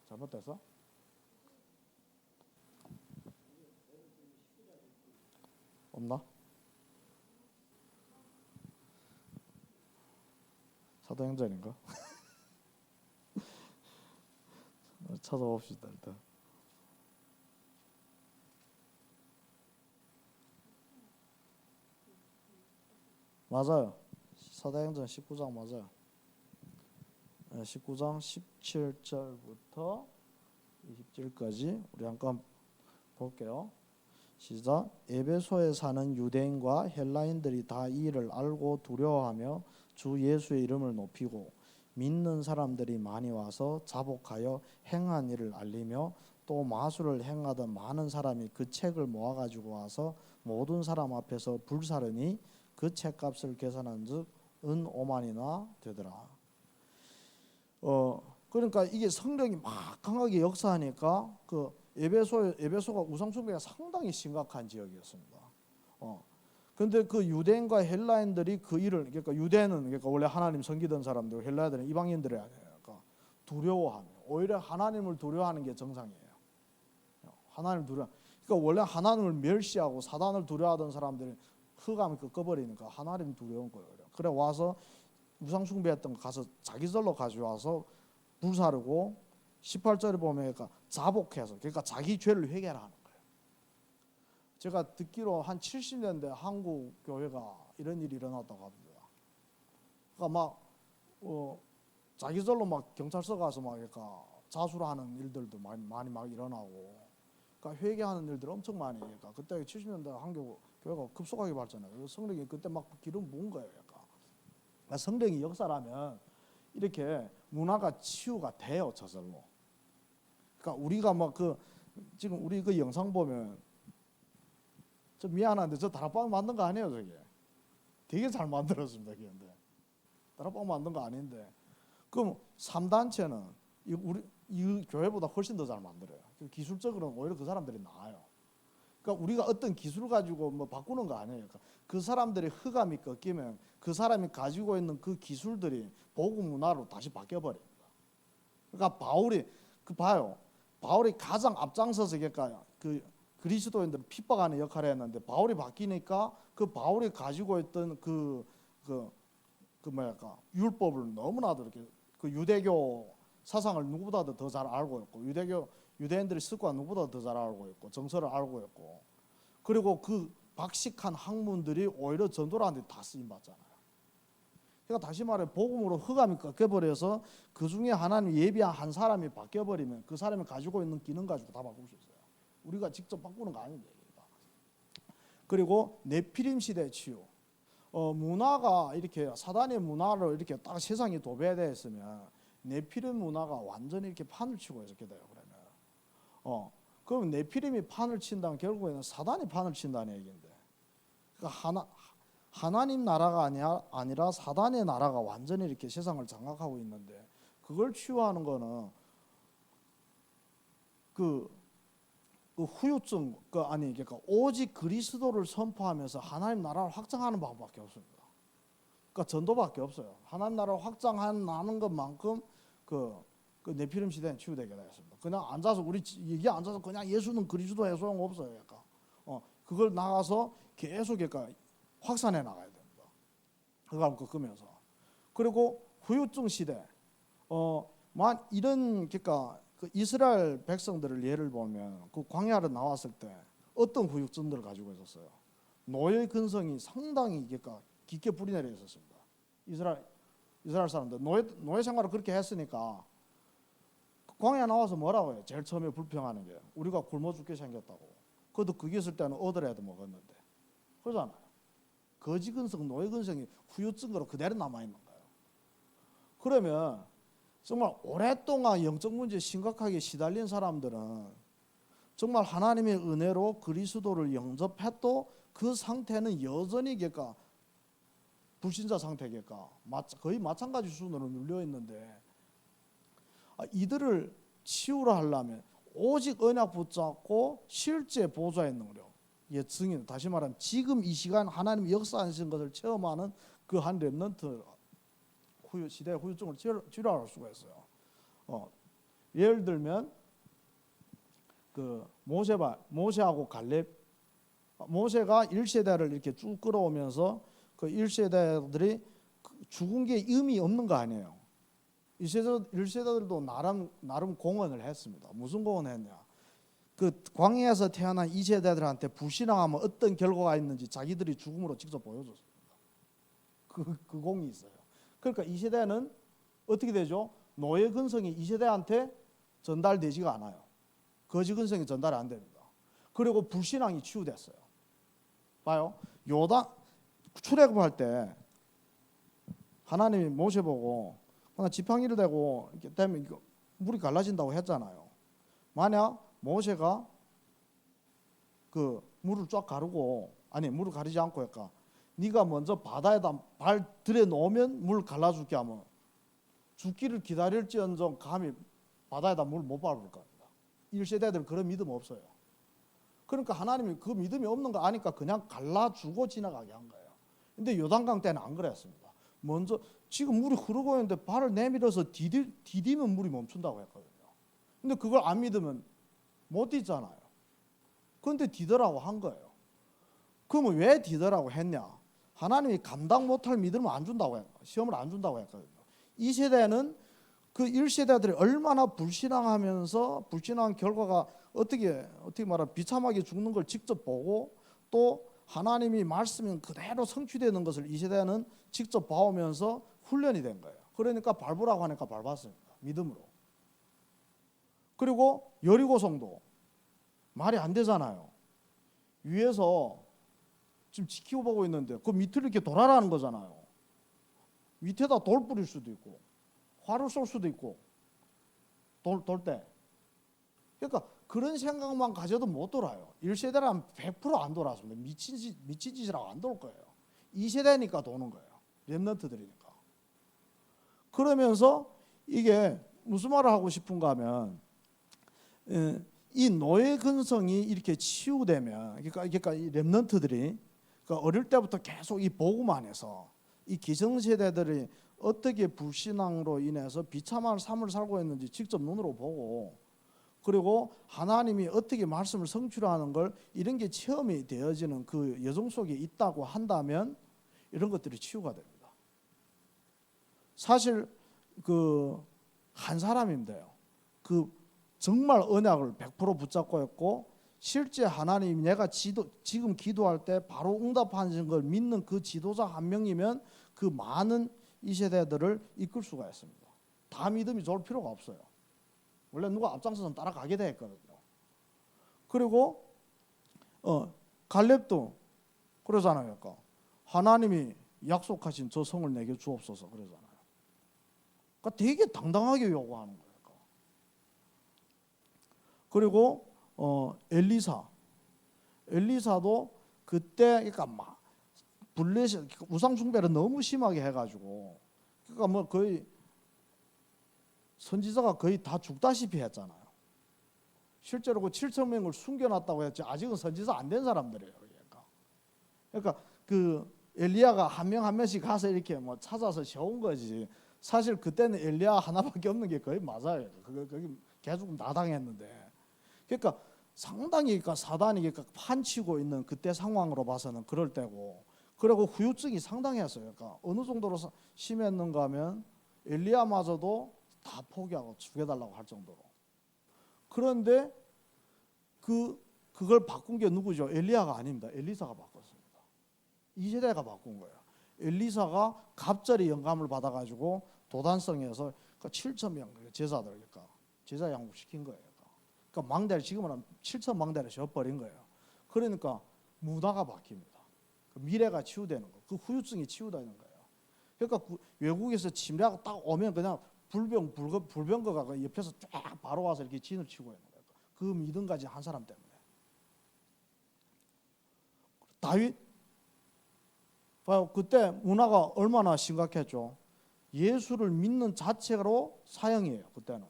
잘못됐어? 없나? 사도행전인가? 찾아봅시다 일단. 맞아요. 사도행전 19장 맞아요. 19장 17절부터 20절까지 우리 잠깐 볼게요. 시작. 에베소에 사는 유대인과 헬라인들이 다 이 일을 알고 두려워하며 주 예수의 이름을 높이고 믿는 사람들이 많이 와서 자복하여 행한 일을 알리며 또 마술을 행하던 많은 사람이 그 책을 모아가지고 와서 모든 사람 앞에서 불사르니 그 책값을 계산한즉 은 5만이나 되더라. 그러니까 이게 성령이 막 강하게 역사하니까 그 에베소가 우상 숭배가 상당히 심각한 지역이었습니다. 근데 그 유대인과 헬라인들이 그 일을, 그러니까 유대인은 그러니까 원래 하나님 섬기던 사람들, 헬라인들은 이방인들이 아니니까 두려워하며, 오히려 하나님을 두려워하는 게 정상이에요. 하나님을 두려워. 그러니까 원래 하나님을 멸시하고 사단을 두려워하던 사람들이 흑암을 꺼버리니까 하나님 두려운 거예요. 그래 와서 우상 숭배했던 거 가서 자기들로 가져와서 불사르고 18절에 보면 그러니까 자복해서, 그러니까 자기 죄를 회개하는 거예요. 제가 듣기로 한 70년대 한국 교회가 이런 일이 일어났다고 합니다. 그러니까 막 자기들로 막 경찰서 가서 막 그러니까 자수하는 일들도 많이 막 일어나고, 그러니까 회개하는 일들 엄청 많이. 그러니까 그때 70년대 한국 교회가 급속하게 발전해요. 성령이 그때 막 기름 부은 거예요. 그러니까 성령이 역사라면 이렇게 문화가 치유가 돼요, 저절로. 그러니까 우리가 막 지금 우리 그 영상 보면 좀 미안한데 저 다락방 만든 거 아니에요, 저게. 되게 잘 만들었습니다, 그런데 다락방 만든 거 아닌데. 그럼 3단체는 이 교회보다 훨씬 더 잘 만들어요. 기술적으로는 오히려 그 사람들이 나아요. 그러니까 우리가 어떤 기술 가지고 뭐 바꾸는 거 아니에요. 그러니까 그 사람들의 흑암이 꺾이면 그 사람이 가지고 있는 그 기술들이 복음 문화로 다시 바뀌어 버립니다. 그러니까 바울이 가장 앞장서서 그러니까 그 그리스도인들을 핍박하는 역할을 했는데, 바울이 바뀌니까 그 바울이 가지고 있던 그 율법을 너무나도 이렇게 그 유대교 사상을 누구보다도 더 잘 알고 있고, 유대인들의 습관 누구보다 더 잘 알고 있고, 정서를 알고 있고, 그리고 그 박식한 학문들이 오히려 전도라는 데 다 쓰임 받잖아요. 그러니까 다시 말해 복음으로 흑암이 꺾여버려서 그 중에 하나님 예비한 한 사람이 바뀌어버리면 그 사람이 가지고 있는 기능 가지고 다 바꿀 수 있어요. 우리가 직접 바꾸는 거 아닌데. 그리고 네피림 시대 치유. 문화가 이렇게 사단의 문화로 이렇게 딱 세상이 도배되어 있으면 네피림 문화가 완전히 이렇게 판을 치고 이렇게 돼요. 그러면 그럼 네피림이 판을 친다면 결국에는 사단이 판을 친다는 얘기인데, 그러니까 하나님 나라가 아니라 사단의 나라가 완전히 이렇게 세상을 장악하고 있는데, 그걸 치유하는 거는 그 후유증 그러니까 오직 그리스도를 선포하면서 하나님 나라를 확장하는 방법밖에 없습니다. 그러니까 전도밖에 없어요. 하나님 나라를 확장하는 것만큼 그 네피림 시대는 치유되게 되었습니다. 그냥 앉아서 우리 여기 앉아서 그냥 예수는 그리스도에 소용 없어요. 약간 그걸 나가서 계속 그러니까 확산해 나가야 됩니다. 그걸 꺾으면서. 그리고 후유증 시대. 이런 그러니까 그 이스라엘 백성들을 예를 보면 그 광야로 나왔을 때 어떤 후유증들을 가지고 있었어요. 노예 근성이 상당히 그러니까 깊게 뿌리내려 있었습니다. 이스라엘 사람들 노예 생활을 그렇게 했으니까 광야 나와서 뭐라고 해요? 제일 처음에 불평하는 게 우리가 굶어 죽게 생겼다고. 그것도 그게 있을 때는 얻으라도 먹었는데, 그러잖아요. 거지 근성, 노예 근성이 후유증으로 그대로 남아 있는 거예요. 그러면 정말 오랫동안 영적 문제에 심각하게 시달린 사람들은 정말 하나님의 은혜로 그리스도를 영접해도 그 상태는 여전히 그러니까 불신자 상태겠까 거의 마찬가지 수준으로 눌려 있는데 이들을 치유라 하려면 오직 언약 붙잡고 실제 보좌의 능력, 증인, 다시 말하면 지금 이 시간 하나님이 역사하신 것을 체험하는 그 한 렘넌트 시대의 후유증을 치료할 수가 있어요. 예를 들면 그 모세하고 갈렙, 모세가 1세대를 이렇게 쭉 끌어오면서 그 1세대들이 죽은 게 의미 없는 거 아니에요. 1세대들도 나름 공헌을 했습니다. 무슨 공헌을 했냐? 그 광야에서 태어난 2세대들한테 불신앙하면 어떤 결과가 있는지 자기들이 죽음으로 직접 보여줬습니다. 그 공이 있어요. 그러니까 2세대는 어떻게 되죠? 노예 근성이 2세대한테 전달되지가 않아요. 거지 근성이 전달이 안 됩니다. 그리고 불신앙이 치유됐어요. 봐요. 요단 출애굽할 때 하나님이 모세 보고 지팡이를 대고 이렇게 되면 물이 갈라진다고 했잖아요. 만약 모세가 그 물을 쫙 가르고 물을 가리지 않고 할까? 네가 먼저 바다에다 발 들여 놓으면 물 갈라줄게 하면 죽기를 기다릴지언정 감히 바다에다 물 못 밟을 겁니다. 1세대들 그런 믿음 없어요. 그러니까 하나님이 그 믿음이 없는 거 아니까 그냥 갈라주고 지나가게 한 거예요. 근데 요단강 때는 안 그랬습니다. 먼저 지금 물이 흐르고 있는데 발을 내밀어서 디디면 물이 멈춘다고 했거든요. 근데 그걸 안 믿으면 못 디잖아요. 그런데 디더라고 한 거예요. 그러면 왜 디더라고 했냐? 하나님이 감당 못할 믿음을 안 준다고 했고 시험을 안 준다고 했거든요. 이 세대는 그 1세대들이 얼마나 불신앙하면서 불신앙 결과가 어떻게 말하면 비참하게 죽는 걸 직접 보고 또 하나님이 말씀이 그대로 성취되는 것을 이 세대는 직접 봐오면서 훈련이 된 거예요. 그러니까 밟으라고 하니까 밟았습니다. 믿음으로. 그리고 여리고성도 말이 안 되잖아요. 위에서 지금 지키고 보고 있는데 그 밑을 이렇게 돌아라는 거잖아요. 밑에다 돌 뿌릴 수도 있고 화를 쏠 수도 있고 돌 때. 그러니까 그런 생각만 가져도 못 돌아요. 1세대라면 100% 안 돌았습니다. 미친 짓이라고 안 돌 거예요. 2세대니까 도는 거예요. 렘넌트들이니까. 그러면서 이게 무슨 말을 하고 싶은가 하면 이 노예 근성이 이렇게 치유되면 그러니까 이 렘넌트들이 그러니까 어릴 때부터 계속 이 복음 안에서 이 기성세대들이 어떻게 불신앙으로 인해서 비참한 삶을 살고 있는지 직접 눈으로 보고 그리고 하나님이 어떻게 말씀을 성취하는 걸 이런 게 체험이 되어지는 그 여정 속에 있다고 한다면 이런 것들이 치유가 됩니다. 사실 그 한 사람인데요. 그 정말 언약을 100% 붙잡고 있고 실제 하나님이 내가 지금 기도할 때 바로 응답하는 걸 믿는 그 지도자 한 명이면 그 많은 이 세대들을 이끌 수가 있습니다. 다 믿음이 좋을 필요가 없어요. 원래 누가 앞장서서 따라가게 돼 있거든요. 그리고 갈렙도 그러잖아요. 그러니까 하나님이 약속하신 저 성을 내게 주옵소서 그러잖아요. 그러니까 되게 당당하게 요구하는 거예요. 그리고 엘리사도 그때 그러니까 막 블레셋 우상 숭배를 너무 심하게 해가지고 그러니까 뭐 거의 선지자가 거의 다 죽다시피 했잖아요. 실제로 그 7천 명을 숨겨놨다고 했지 아직은 선지자 안 된 사람들이에요. 그러니까 그 엘리야가 한 명 한 명씩 가서 이렇게 뭐 찾아서 세운 거지. 사실 그때는 엘리야 하나밖에 없는 게 거의 맞아요. 거기 계속 나당했는데. 그러니까 상당히 그러니까 사단이 그러니까 판치고 있는 그때 상황으로 봐서는 그럴 때고. 그리고 후유증이 상당했어요. 그러니까 어느 정도로 심했는가 하면 엘리야마저도 다 포기하고 죽여달라고 할 정도로. 그런데 그걸 바꾼 게 누구죠? 엘리야가 아닙니다. 엘리사가 바꿨습니다. 이 세대가 바꾼 거예요. 엘리사가 갑자기 영감을 받아가지고 도단성에서 7천 명 제자들 그러니까 제자 양육 시킨 거예요. 그러니까 망대를 지금은 7천 망대를 져버린 거예요. 그러니까 문화가 바뀝니다. 미래가 치유되는 거, 그 후유증이 치유되는 거예요. 그러니까 외국에서 침략 딱 오면 그냥 불병거가 그 옆에서 쫙 바로 와서 이렇게 진을 치고 있는 거예요. 그 믿음 가진 한 사람 때문에. 다윗 봐요. 그때 문화가 얼마나 심각했죠. 예수를 믿는 자체로 사형이에요. 그때는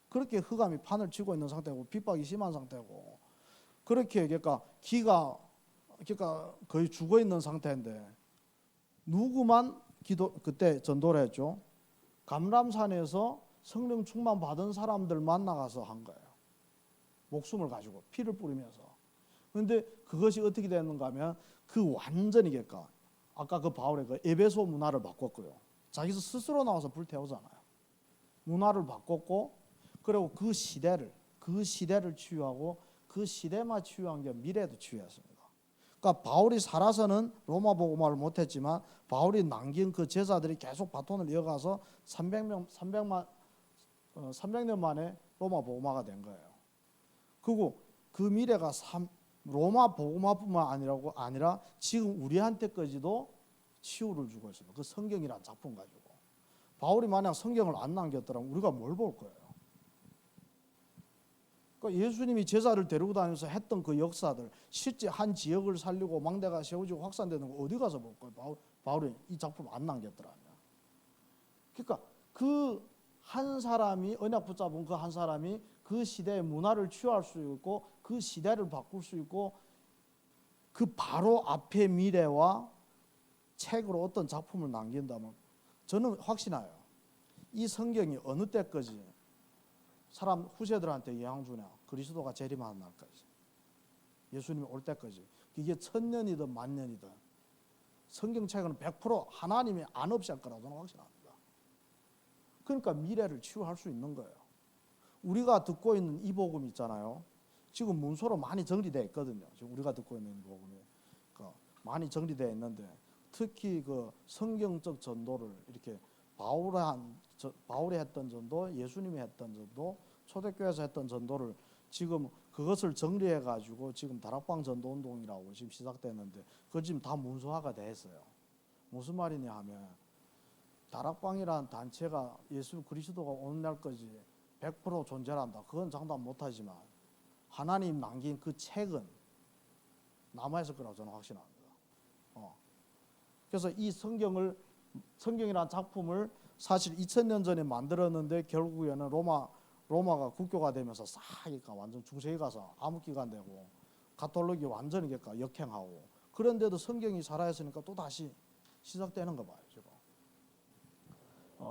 그렇게 흑암이 판을 치고 있는 상태고 핍박이 심한 상태고 그렇게 그러니까 기가 그러니까 거의 죽어 있는 상태인데 누구만 그때 전도를 했죠. 감람산에서 성령 충만 받은 사람들만 나가서 한 거예요. 목숨을 가지고 피를 뿌리면서. 그런데 그것이 어떻게 됐는가 하면 그 완전히 그러니까 아까 그 바울의 그 에베소 문화를 바꿨고요. 자기 스스로 나와서 불태우잖아요. 문화를 바꿨고 그리고 그 시대를 치유하고 그 시대만 치유한 게 미래도 치유했습니다. 그러니까 바울이 살아서는 로마 복음화를 못했지만 바울이 남긴 그 제자들이 계속 바톤을 이어가서 300년 만에 로마 복음화가 된 거예요. 그리고 그 미래가 로마 복음화뿐만 아니라 지금 우리한테까지도 치유를 주고 있습니다. 그 성경이란 작품 가지고. 바울이 만약 성경을 안 남겼더라면 우리가 뭘 볼 거예요? 그러니까 예수님이 제자를 데리고 다니면서 했던 그 역사들, 실제 한 지역을 살리고 망대가 세워지고 확산되는 거 어디 가서 볼 거예요? 바울이 이 작품 안 남겼더라면. 그러니까 그 한 사람이 언약 붙잡은 그 한 사람이 그 시대의 문화를 치유할 수 있고 그 시대를 바꿀 수 있고 그 바로 앞의 미래와 책으로 어떤 작품을 남긴다면 저는 확신해요. 이 성경이 어느 때까지 사람 후세들한테 영향 주냐? 그리스도가 재림하는 날까지. 예수님이 올 때까지. 이게 1000년이든 만년이든 성경책은 100% 하나님이 안 없앨 거라고 저는 확신합니다. 그러니까 미래를 치유할 수 있는 거예요. 우리가 듣고 있는 이 복음 있잖아요. 지금 문서로 많이 정리되어 있거든요. 지금 우리가 듣고 있는 이 복음이 많이 정리되어 있는데 특히 그 성경적 전도를 이렇게 바울이 했던 전도, 예수님이 했던 전도, 초대교회에서 했던 전도를 지금 그것을 정리해 가지고 지금 다락방 전도 운동이라고 지금 시작됐는데 그거 지금 다 문서화가 돼 있어요. 무슨 말이냐 하면 다락방이라는 단체가 예수 그리스도가 오는 날까지 100% 존재한다. 그건 장담 못하지만 하나님 남긴 그 책은 남아있을 거라고 저는 확신합니다. 그래서 이 성경이라는 작품을 사실 2000년 전에 만들었는데 결국에는 로마가 국교가 되면서 싹이니까 완전 중세에 가서 암흑기가 되고 가톨릭이 완전히 역행하고 그런데도 성경이 살아있으니까 또 다시 시작되는 거 봐요 지금.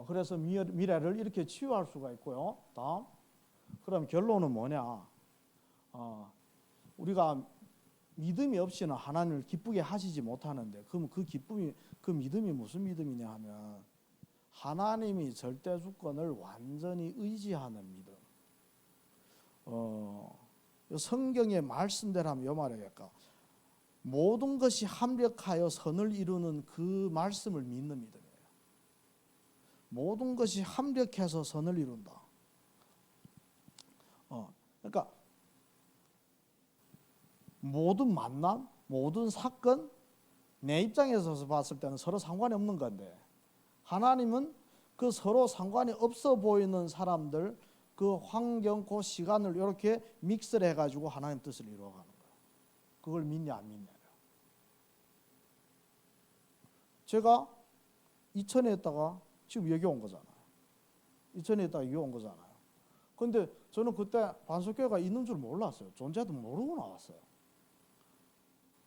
그래서 미래를 이렇게 치유할 수가 있고요. 다음. 그럼 결론은 뭐냐? 우리가 믿음이 없이는 하나님을 기쁘게 하시지 못하는데 그럼 그 믿음이 무슨 믿음이냐 하면 하나님이 절대 주권을 완전히 의지하는 믿음. 성경의 말씀대로 하면 이 말이랄까 모든 것이 합력하여 선을 이루는 그 말씀을 믿는 믿음이에요. 모든 것이 합력해서 선을 이룬다. 그러니까 모든 만남, 모든 사건 내 입장에서 봤을 때는 서로 상관이 없는 건데 하나님은 그 서로 상관이 없어 보이는 사람들 그 환경, 그 시간을 이렇게 믹스를 해가지고 하나님 뜻을 이루어가는 거예요. 그걸 믿냐 안 믿냐요. 제가 이천에 있다가 지금 여기 온 거잖아요. 이천에 있다가 여기 온 거잖아요. 근데 저는 그때 반석교회가 있는 줄 몰랐어요. 존재도 모르고 나왔어요.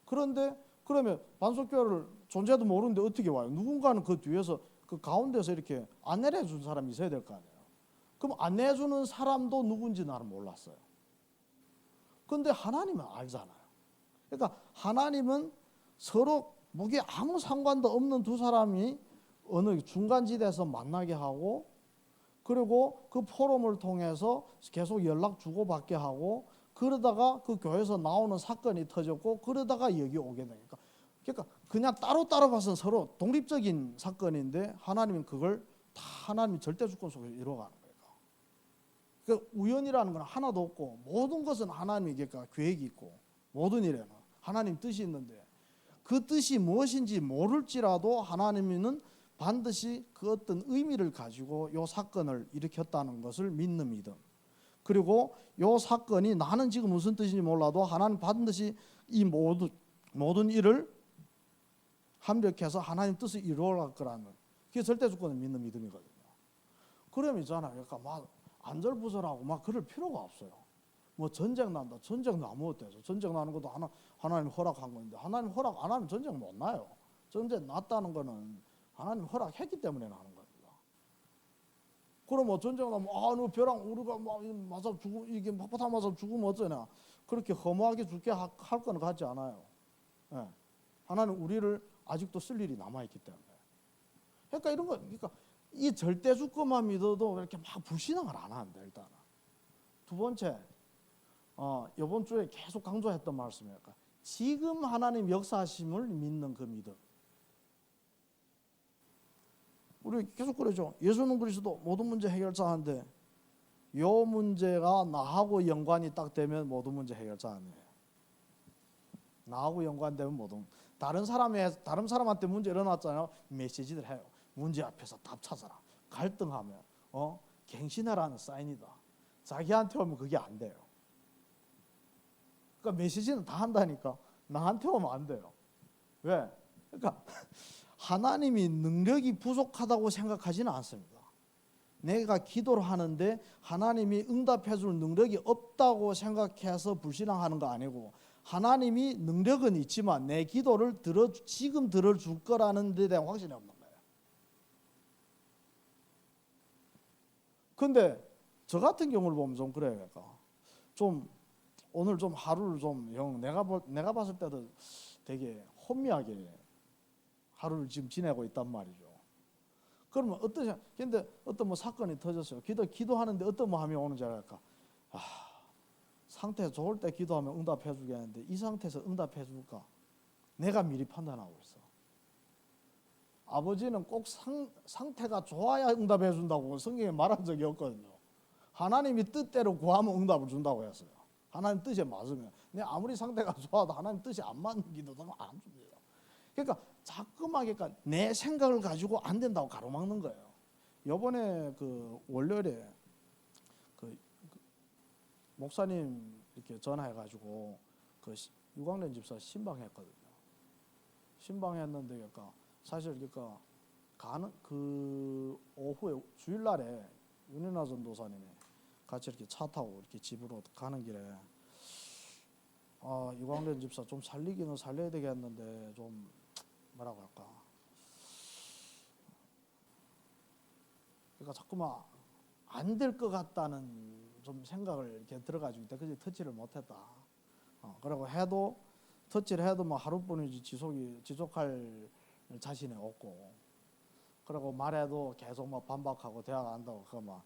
그런데 그러면 반석교회를 존재도 모르는데 어떻게 와요? 누군가는 그 뒤에서 그 가운데서 이렇게 안내해 준 사람이 있어야 될 거 아니에요. 그럼 안내해 주는 사람도 누군지 나는 몰랐어요. 그런데 하나님은 알잖아요. 그러니까 하나님은 서로 무게 아무 상관도 없는 두 사람이 어느 중간지대에서 만나게 하고 그리고 그 포럼을 통해서 계속 연락 주고받게 하고 그러다가 그 교회에서 나오는 사건이 터졌고 그러다가 여기 오게 되니까 그러니까 그냥 따로따로 봐서는 서로 독립적인 사건인데 하나님은 그걸 다 하나님이 절대주권 속에서 이루어가는 거예요. 그러니까 우연이라는 건 하나도 없고 모든 것은 하나님이 그러니까 계획이 있고 모든 일에는 하나님 뜻이 있는데 그 뜻이 무엇인지 모를지라도 하나님은 반드시 그 어떤 의미를 가지고 요 사건을 일으켰다는 것을 믿는 믿음. 그리고 요 사건이 나는 지금 무슨 뜻인지 몰라도 하나님 반드시 이 모든 일을 합력해서 하나님 뜻을 이루어갈 거라는 그게 절대 주권을 믿는 믿음이거든요. 그러면 있잖아요. 그러니까 막 안절부절하고 막 그럴 필요가 없어요. 뭐 전쟁 난다. 전쟁 나무 어때서? 전쟁 나는 것도 하나님 허락한 건데 하나님 허락 안 하면 전쟁 못 나요. 전쟁 났다는 거는 하나님 허락했기 때문에 나는 겁니다. 그럼 뭐 전쟁 나면 너 벼랑 우리가 막 맞아 죽고 이게 다 맞아 죽으면 어쩌냐? 그렇게 허무하게 죽게 할 거는 같지 않아요. 예. 하나님 우리를 아직도 쓸 일이 남아 있기 때문에. 그러니까 이런 거, 그러니까 이 절대 주권만 믿어도 이렇게 막 불신앙을 안 하는데 일단은. 두 번째, 이번 주에 계속 강조했던 말씀이니까 지금 하나님 역사하심을 믿는 그 믿음. 우리 계속 그러죠. 예수는 그리스도 모든 문제 해결자인데 요 문제가 나하고 연관이 딱 되면 모든 문제 해결자 아니에요. 나하고 연관되면 모든 다른 사람한테 문제 일어났잖아요. 메시지를 해요. 문제 앞에서 답 찾아라. 갈등하면 갱신하라는 사인이다. 자기한테 오면 그게 안 돼요. 그러니까 메시지는 다 한다니까 나한테 오면 안 돼요. 왜? 그러니까 하나님이 능력이 부족하다고 생각하지는 않습니다. 내가 기도를 하는데 하나님이 응답해 줄 능력이 없다고 생각해서 불신앙하는 거 아니고 하나님이 능력은 있지만 내 기도를 지금 들어줄 거라는 데 대한 확신이 없는 거예요. 근데 저 같은 경우를 보면 좀 그래요. 그러니까 좀 오늘 좀 하루를 좀 내가 봤을 때도 되게 혼미하게 하루를 지금 지내고 있단 말이죠. 그러면 근데 어떤 뭐 사건이 터졌어요. 기도하는데 어떤 마음이 오는지 알까? 상태 좋을 때 기도하면 응답해 주겠는데 이 상태에서 응답해 줄까? 내가 미리 판단하고 있어. 아버지는 꼭 상태가 좋아야 응답해 준다고 성경에 말한 적이 없거든요. 하나님이 뜻대로 구하면 응답을 준다고 했어요. 하나님 뜻에 맞으면. 근데 아무리 상태가 좋아도 하나님 뜻이 안 맞는 기도는 안 줍니다. 그러니까 자꾸만 그러니까 내 생각을 가지고 안 된다고 가로막는 거예요. 이번에 그 월요일에 그 목사님 이렇게 전화해가지고 그 유광래 집사 신방했거든요. 신방했는데 그러니까 사실 그러니까 가는 그 오후에 주일날에 윤인아 전도사님이 같이 이렇게 차 타고 이렇게 집으로 가는 길에 유광래 집사 좀 살리기는 살려야 되겠는데 좀 뭐라고 할까? 그러니까 자꾸만 안 될 것 같다는 좀 생각을 이렇게 들어가지고 그때 터치를 못했다. 그리고 터치를 해도 뭐 하루뿐이지 지속할 자신이 없고, 그리고 말해도 계속 뭐 반박하고 대화 안 한다고 그거 막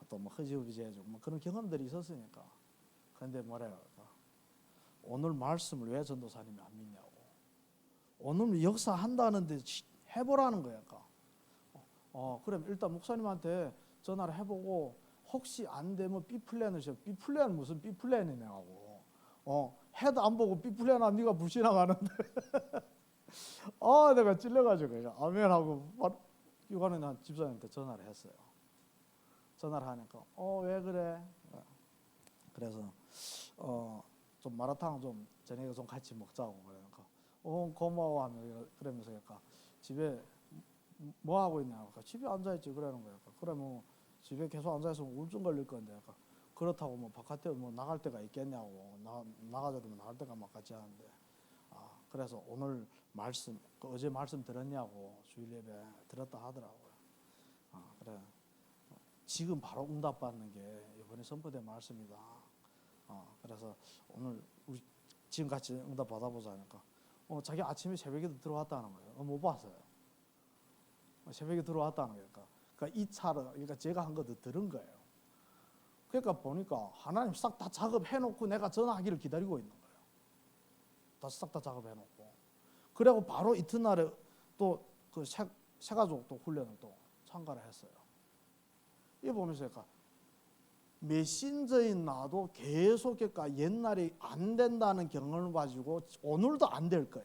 또 뭐 흐지부지 해주고 뭐 그런 경험들이 있었으니까. 근데 뭐래요? 오늘 말씀을 왜 전도사님이 안 믿냐고. 오늘 역사한다는데 해보라는 거야. 그럼 일단 목사님한테 전화를 해보고 혹시 안 되면 B플랜을 줘. B플랜 무슨 B플랜이냐고. 해도 안 보고 B플랜하면 네가 불신앙하는데. 내가 찔려가지고 그냥 아멘하고 유관은 집사님한테 전화를 했어요. 전화를 하니까 왜 그래? 그래서 좀 마라탕 좀 저녁에 좀 같이 먹자고 그러니까 고마워 하면 그러면서 그러니까 집에 뭐 하고 있냐? 그러니까 집에 앉아 있지 그러는 거야. 그러면 집에 계속 앉아 있으면 우울증 걸릴 건데, 그러니까 그렇다고 뭐 바깥에 뭐 나갈 데가 있겠냐고. 나가자면 나갈 데가 막 같지 않은데. 그래서 오늘 말씀 어제 말씀 들었냐고 주일 예배 들었다 하더라고요. 그래. 지금 바로 응답 받는 게 이번에 선포된 말씀이다. 그래서 오늘 우리 지금 같이 응답 받아보자 하니까 자기 아침에 새벽에도 들어왔다는 거예요. 못 봤어요. 새벽에 들어왔다는 거예요. 그러니까 이 차를 그러니까 제가 한 것도 들은 거예요. 그러니까 보니까 하나님 싹 다 작업해놓고 내가 전화하기를 기다리고 있는 거예요. 싹 다 작업해놓고. 그리고 바로 이튿날에 또 그 새가족 또 훈련을 또 참가를 했어요. 이거 보면서 그러니까 메신저인 나도 계속 그러니까 옛날에 안 된다는 경험을 가지고 오늘도 안 될 거야.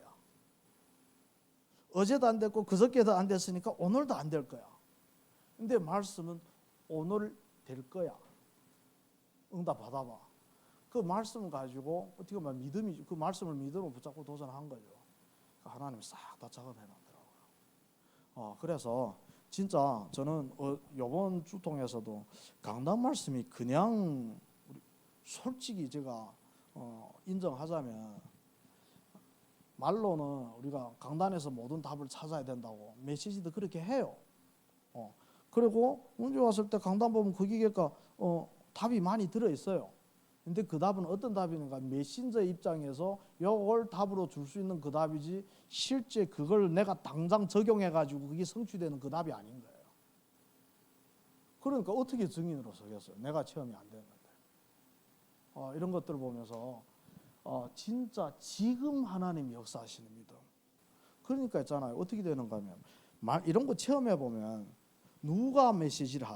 어제도 안 됐고 그저께도 안 됐으니까 오늘도 안 될 거야. 근데 말씀은 오늘 될 거야. 응답 받아봐. 그 말씀을 가지고 어떻게 보면 믿음이, 그 말씀을 믿음으로 붙잡고 도전한 거죠. 하나님이 싹 다 작업해 놨더라고요. 그래서 진짜 저는 이번 주 통해서도 강단 말씀이 그냥 솔직히 제가 인정하자면, 말로는 우리가 강단에서 모든 답을 찾아야 된다고 메시지도 그렇게 해요. 그리고 문제 왔을 때 강단 보면 거기가 답이 많이 들어있어요. 근데 그 답은 어떤 답이는가? 메신저 입장에서 이걸 답으로 줄 수 있는 그 답이지, 실제 그걸 내가 당장 적용해가지고 그게 성취되는 그 답이 아닌 거예요. 그러니까 어떻게 증인으로 서겠어요? 내가 체험이 안 됐는데. 이런 것들을 보면서 진짜 지금 하나님이 역사하시는 믿음. 그러니까 있잖아요. 어떻게 되는가 하면, 이런 거 체험해 보면 누가 메시지를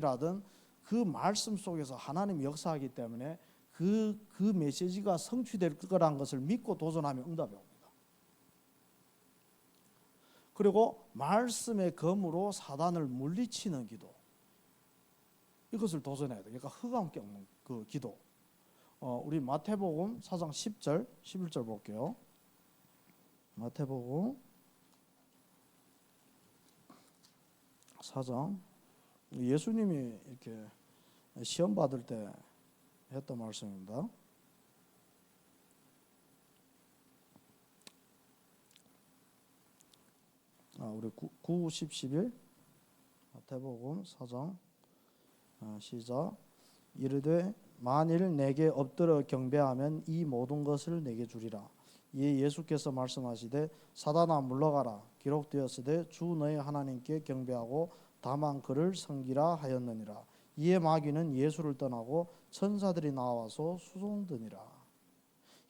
하든 그 말씀 속에서 하나님이 역사하기 때문에 그 메시지가 성취될 거라는 것을 믿고 도전하면 응답이 옵니다. 그리고 말씀의 검으로 사단을 물리치는 기도, 이것을 도전해야 돼요. 그러니까 흑암 꺾는 그 기도. 우리 마태복음 4장 10절, 11절 볼게요. 마태복음 4장, 예수님이 이렇게 시험 받을 때 했던 말씀입니다. 우리 9, 10, 11 마태복음 4장 시작. 이르되 만일 내게 엎드려 경배하면 이 모든 것을 내게 주리라. 이에 예수께서 말씀하시되 사단아 물러가라. 기록되었으되 주 너의 하나님께 경배하고 다만 그를 섬기라 하였느니라. 이에 마귀는 예수를 떠나고 천사들이 나와서 수송드니라.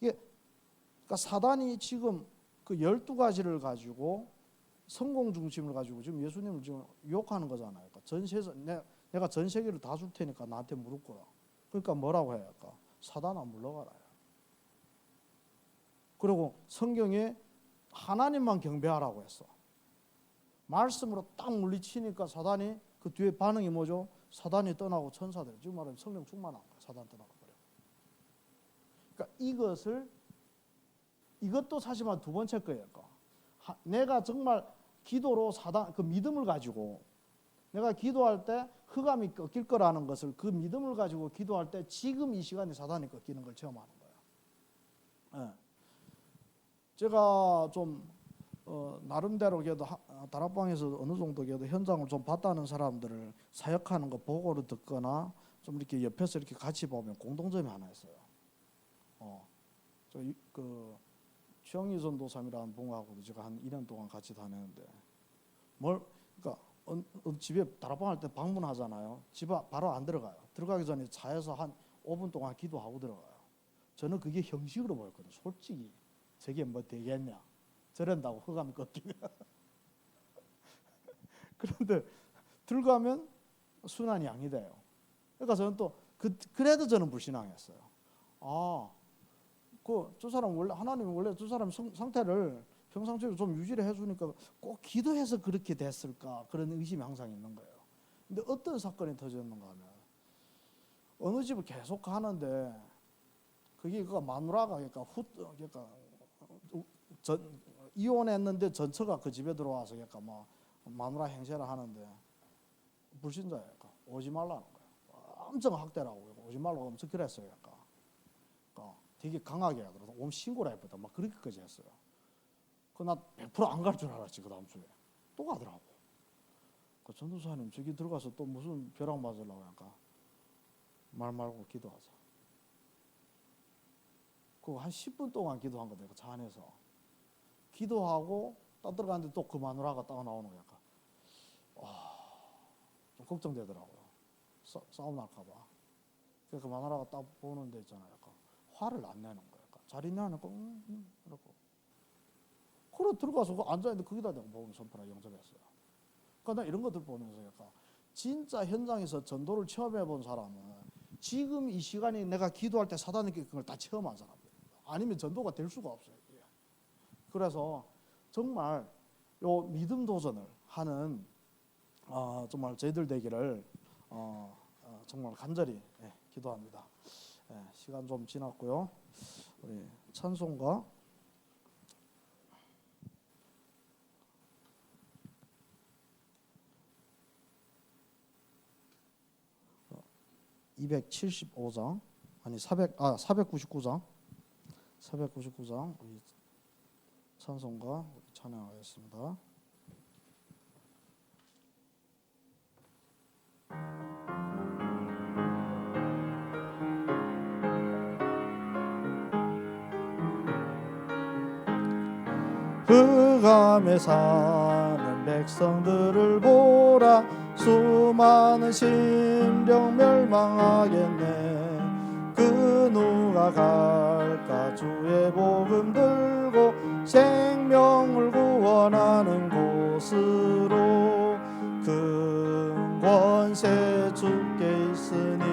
이게 그러니까 사단이 지금 그 12가지를 가지고 성공 중심을 가지고 지금 예수님을 지금 유혹하는 거잖아요. 그러니까 전세에서 내가 전 세계를 다 줄 테니까 나한테 무릎 꿇어. 그러니까 뭐라고 해야 할까? 사단아 물러가라. 그리고 성경에 하나님만 경배하라고 했어. 말씀으로 딱 물리치니까 사단이 그 뒤에 반응이 뭐죠? 사단이 떠나고 천사들, 지금 말하면 성령 충만한 거야. 사단 떠나가 버려. 그러니까 이것도 사실은 두 번째 거예요. 내가 정말 기도로 사단, 그 믿음을 가지고 내가 기도할 때 흑암이 꺾일 거라는 것을, 그 믿음을 가지고 기도할 때 지금 이 시간에 사단이 꺾이는 걸 체험하는 거예요. 네. 제가 좀 나름대로 그래도 다락방에서 어느 정도 그래도 현장을 좀 봤다는 사람들을 사역하는 거 보고를 듣거나 좀 이렇게 옆에서 이렇게 같이 보면 공통점이 하나 있어요. 그 최영희 전도사님이라는 분하고도 제가 한 2년 동안 같이 다녔는데, 그러니까 집에 다락방 할 때 방문하잖아요. 집 바로 안 들어가요. 들어가기 전에 차에서 한 5분 동안 기도하고 들어가요. 저는 그게 형식으로 보였거든요. 솔직히 저게 뭐 되겠냐, 저런다고 흑암이 꺾이면. 그런데 들어가면 순환이 양이 돼요. 그러니까 저는 또 그래도 저는 불신앙했어요. 저 사람 원래, 하나님이 원래 저 사람 상태를 평상시에 좀 유지를 해주니까 꼭 기도해서 그렇게 됐을까, 그런 의심이 항상 있는 거예요. 근데 어떤 사건이 터졌는가 하면, 어느 집을 계속 가는데 그게 그 마누라가 그러니까 이혼했는데 전처가 그 집에 들어와서 그러니까 뭐 마누라 행세를 하는데 불신자예요. 오지 말라는 거예요. 엄청 학대라고, 오지 말라고 엄청 그랬어요. 그러니까 되게 강하게 하더라고. 오면 신고를 해보다 막 그렇게까지 했어요. 나 100% 안 갈 줄 알았지. 그 다음 주에 또 가더라고. 그 전도사님 저기 들어가서 또 무슨 벼락 맞으려고 하니까 말 말고 기도하자. 그거 한 10분 동안 기도한 거다. 그 차 안에서 기도하고 딱 들어가는데 또 그 마누라가 딱 나오는 거야. 좀 걱정되더라고요. 싸움 날까 봐. 그 마누라가 딱 보는 데 있잖아요. 화를 안 내는 거예요. 잘 있냐 하니까 이러고. 그래 들어가서 앉아있는데 거기다 대고 복음 선포나 영접했어요. 그러니까 나 이런 것들 보면서 약간 진짜 현장에서 전도를 체험해 본 사람은 지금 이 시간이 내가 기도할 때 사단이 그걸 다 체험한 사람들입니다. 아니면 전도가 될 수가 없어요. 그래서 정말 요 믿음 도전을 하는 정말 저희들 되기를 정말 간절히 기도합니다. 시간 좀 지났고요. 우리 찬송가 275장 아니 499장 우리 찬송가 찬양하겠습니다. 흑암에 사는 백성들을 보라. 수많은 심령 멸망하겠네. 그 누가 갈까 주의 복음 들고 생명을 구원하는 곳으로. 큰 권세 주께 있으니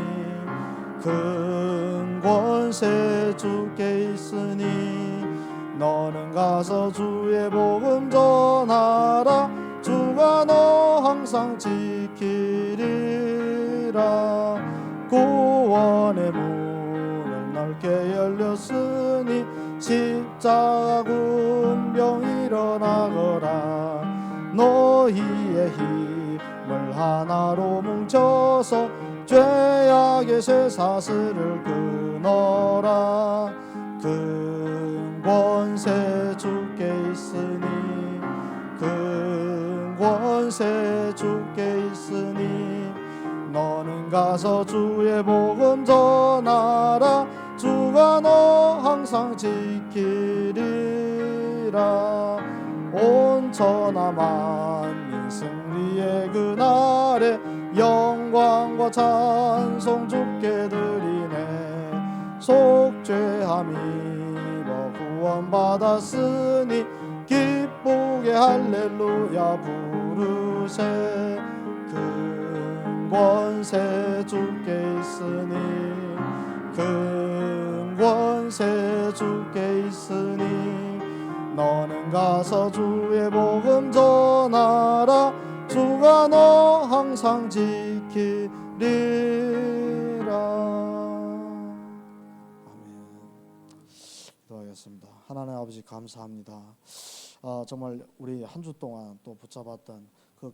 큰 권세 주께 있으니 너는 가서 주의 복음 전하라. 주가 너 항상 지키리라. 구원의 문은 넓게 열렸으니 십자가 군병 일어나거라. 너희의 힘을 하나로 뭉쳐서 죄악의 쇠사슬을 끊어라. 큰 권세 주께 있으니 큰 권세 주께 있으니 너는 가서 주의 복음 전하라. 주가 너 항상 지키리라. 온 천하 만민 승리의 그날에 영광과 찬송 주께 드리네. 속죄함이 구원받았으니 기쁘게 할렐루야 부르세. 큰 권세 주께 있으니 큰 권세 주께 있으니 너는 가서 주의 복음 전하라. 주가 너 항상 지키리라. 기도하겠습니다. 하나님 아버지 감사합니다. 정말 우리 한 주 동안 또 붙잡았던 그